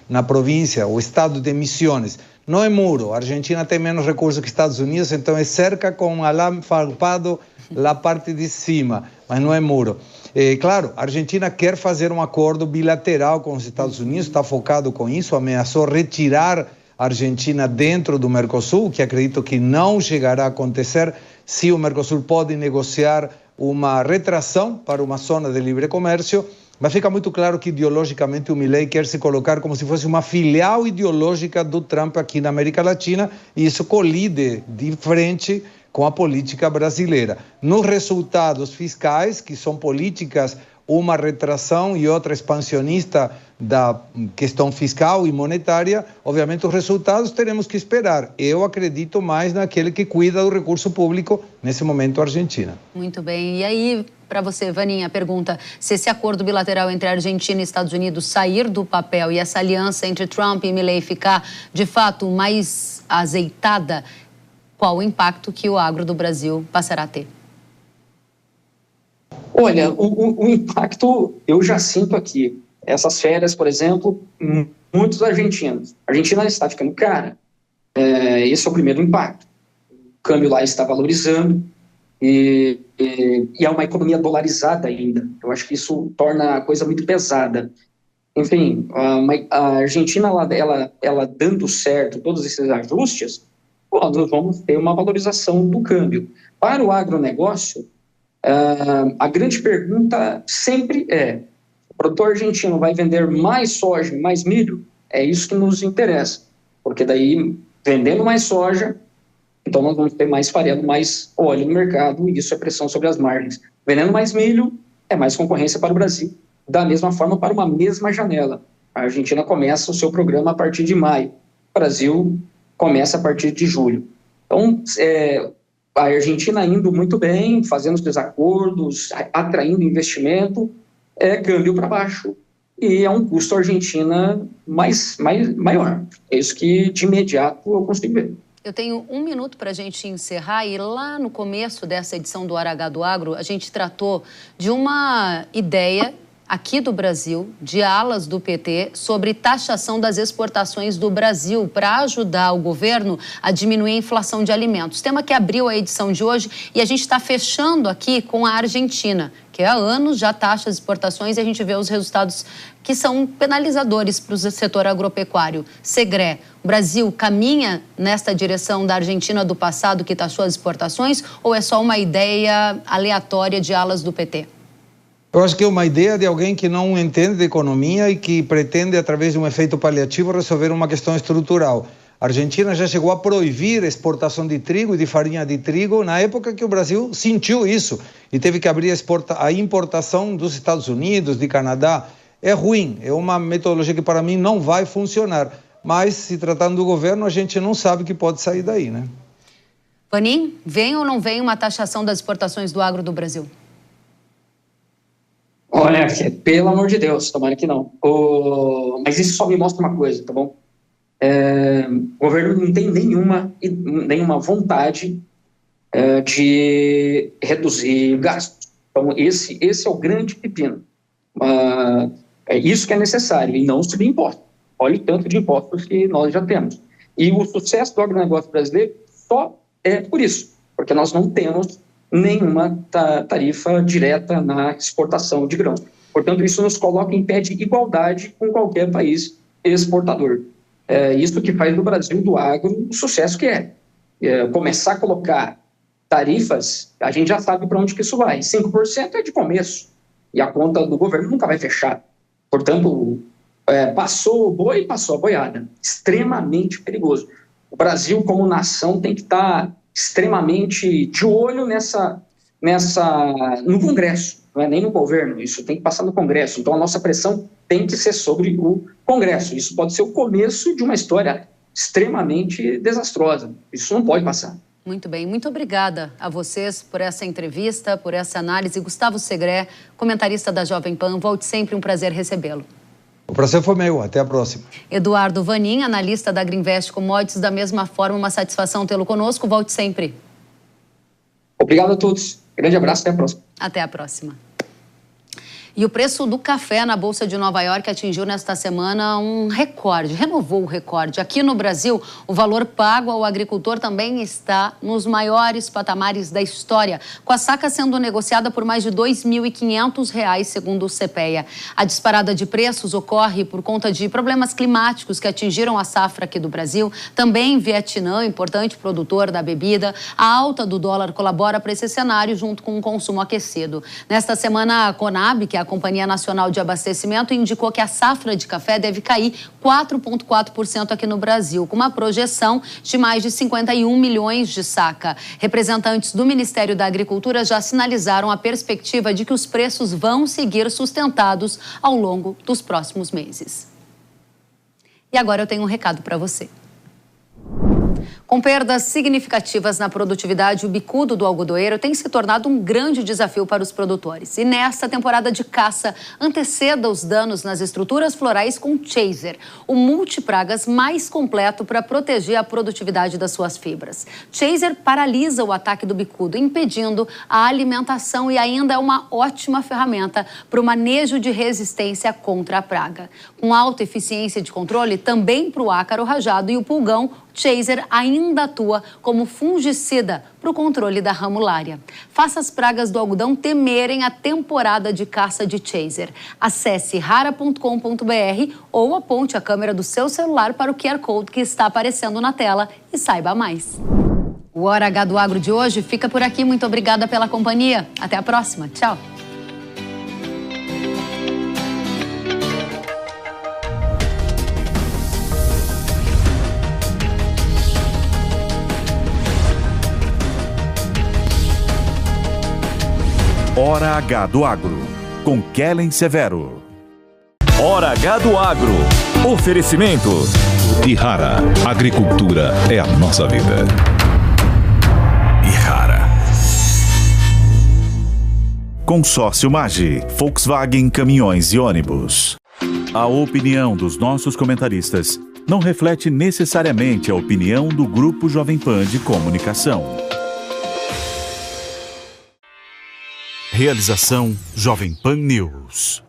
na província, o estado de Misiones. Não é muro, a Argentina tem menos recursos que os Estados Unidos, então é cerca com alambre farpado na parte de cima, mas não é muro. Claro, a Argentina quer fazer um acordo bilateral com os Estados Unidos, está focado com isso, ameaçou retirar a Argentina dentro do Mercosul, que acredito que não chegará a acontecer se o Mercosul pode negociar uma retração para uma zona de livre comércio, mas fica muito claro que ideologicamente o Milei quer se colocar como se fosse uma filial ideológica do Trump aqui na América Latina, e isso colide de frente com a política brasileira. Nos resultados fiscais, que são políticas, uma retração e outra expansionista da questão fiscal e monetária, obviamente os resultados teremos que esperar. Eu acredito mais naquele que cuida do recurso público, nesse momento a Argentina. Muito bem. E aí, para você, Vaninha, a pergunta: se esse acordo bilateral entre a Argentina e Estados Unidos sair do papel e essa aliança entre Trump e Milei ficar, de fato, mais azeitada, qual o impacto que o agro do Brasil passará a ter? Olha, o impacto eu já sinto aqui. Essas férias, por exemplo, muitos argentinos. A Argentina está ficando cara. Esse é o primeiro impacto. O câmbio lá está valorizando e é uma economia dolarizada ainda. Eu acho que isso torna a coisa muito pesada. Enfim, a Argentina, ela dando certo todos esses ajustes, nós vamos ter uma valorização do câmbio. Para o agronegócio, a grande pergunta sempre é: o produtor argentino vai vender mais soja e mais milho? É isso que nos interessa, porque daí, vendendo mais soja, então nós vamos ter mais farelo, mais óleo no mercado, e isso é pressão sobre as margens. Vendendo mais milho, é mais concorrência para o Brasil. Da mesma forma, para uma mesma janela. A Argentina começa o seu programa a partir de maio, o Brasil começa a partir de julho. Então, a Argentina indo muito bem, fazendo os acordos, atraindo investimento, câmbio para baixo, e é um custo Argentina maior. É isso que, de imediato, eu consigo ver. Eu tenho 1 minuto para a gente encerrar, e lá no começo dessa edição do Hora H do Agro, a gente tratou de uma ideia aqui do Brasil, de alas do PT, sobre taxação das exportações do Brasil para ajudar o governo a diminuir a inflação de alimentos. Tema que abriu a edição de hoje, e a gente está fechando aqui com a Argentina, que há anos já taxa as exportações, e a gente vê os resultados que são penalizadores para o setor agropecuário. Segré, o Brasil caminha nesta direção da Argentina do passado, que taxou as exportações, ou é só uma ideia aleatória de alas do PT? Eu acho que é uma ideia de alguém que não entende de economia e que pretende, através de um efeito paliativo, resolver uma questão estrutural. A Argentina já chegou a proibir a exportação de trigo e de farinha de trigo na época que o Brasil sentiu isso e teve que abrir a importação dos Estados Unidos, de Canadá. é ruim, é uma metodologia que para mim não vai funcionar. Mas, se tratando do governo, a gente não sabe o que pode sair daí, né? Vanin, vem ou não vem uma taxação das exportações do agro do Brasil? Olha, pelo amor de Deus, tomara que não. Mas isso só me mostra uma coisa, tá bom? O governo não tem nenhuma vontade de reduzir gastos. Então, esse é o grande pepino. É isso que é necessário, e não subir impostos. Olha o tanto de impostos que nós já temos. E o sucesso do agronegócio brasileiro só é por isso, porque nós não temos nenhuma tarifa direta na exportação de grãos. Portanto, isso nos coloca em pé de igualdade com qualquer país exportador. É isso que faz do Brasil, do agro, o sucesso que é. Começar a colocar tarifas, a gente já sabe para onde que isso vai. 5% é de começo, e a conta do governo nunca vai fechar. Portanto, passou o boi, passou a boiada. Extremamente perigoso. O Brasil, como nação, tem que estar extremamente de olho no Congresso, não é nem no governo, isso tem que passar no Congresso. Então, a nossa pressão tem que ser sobre o Congresso. Isso pode ser o começo de uma história extremamente desastrosa. Isso não pode passar. Muito bem, muito obrigada a vocês por essa entrevista, por essa análise. Gustavo Segré, comentarista da Jovem Pan, volte sempre, um prazer recebê-lo. O prazer foi meu, até a próxima. Eduardo Vanin, analista da Greenvest Commodities, da mesma forma, uma satisfação tê-lo conosco, volte sempre. Obrigado a todos, grande abraço, até a próxima. Até a próxima. E o preço do café na Bolsa de Nova York atingiu nesta semana um recorde, renovou o recorde. Aqui no Brasil, o valor pago ao agricultor também está nos maiores patamares da história, com a saca sendo negociada por mais de R$ 2.500, segundo o CPEA. A disparada de preços ocorre por conta de problemas climáticos que atingiram a safra aqui do Brasil. Também Vietnã, importante produtor da bebida. A alta do dólar colabora para esse cenário, junto com o consumo aquecido. Nesta semana, a Conab, que é a Companhia Nacional de Abastecimento, indicou que a safra de café deve cair 4,4% aqui no Brasil, com uma projeção de mais de 51 milhões de saca. Representantes do Ministério da Agricultura já sinalizaram a perspectiva de que os preços vão seguir sustentados ao longo dos próximos meses. E agora eu tenho um recado para você. Com perdas significativas na produtividade, o bicudo do algodoeiro tem se tornado um grande desafio para os produtores. E nesta temporada de caça, anteceda os danos nas estruturas florais com Chaser, o multipragas mais completo para proteger a produtividade das suas fibras. Chaser paralisa o ataque do bicudo, impedindo a alimentação, e ainda é uma ótima ferramenta para o manejo de resistência contra a praga. Com alta eficiência de controle também para o ácaro rajado e o pulgão, Chaser ainda atua como fungicida para o controle da ramulária. Faça as pragas do algodão temerem a temporada de caça de Chaser. Acesse rara.com.br ou aponte a câmera do seu celular para o QR Code que está aparecendo na tela e saiba mais. O Hora H do Agro de hoje fica por aqui. Muito obrigada pela companhia. Até a próxima. Tchau. Hora H do Agro, com Kellen Severo. Hora H do Agro. Oferecimento. Ihara. Agricultura é a nossa vida. Ihara. Consórcio Magi, Volkswagen Caminhões e Ônibus. A opinião dos nossos comentaristas não reflete necessariamente a opinião do Grupo Jovem Pan de Comunicação. Realização Jovem Pan News.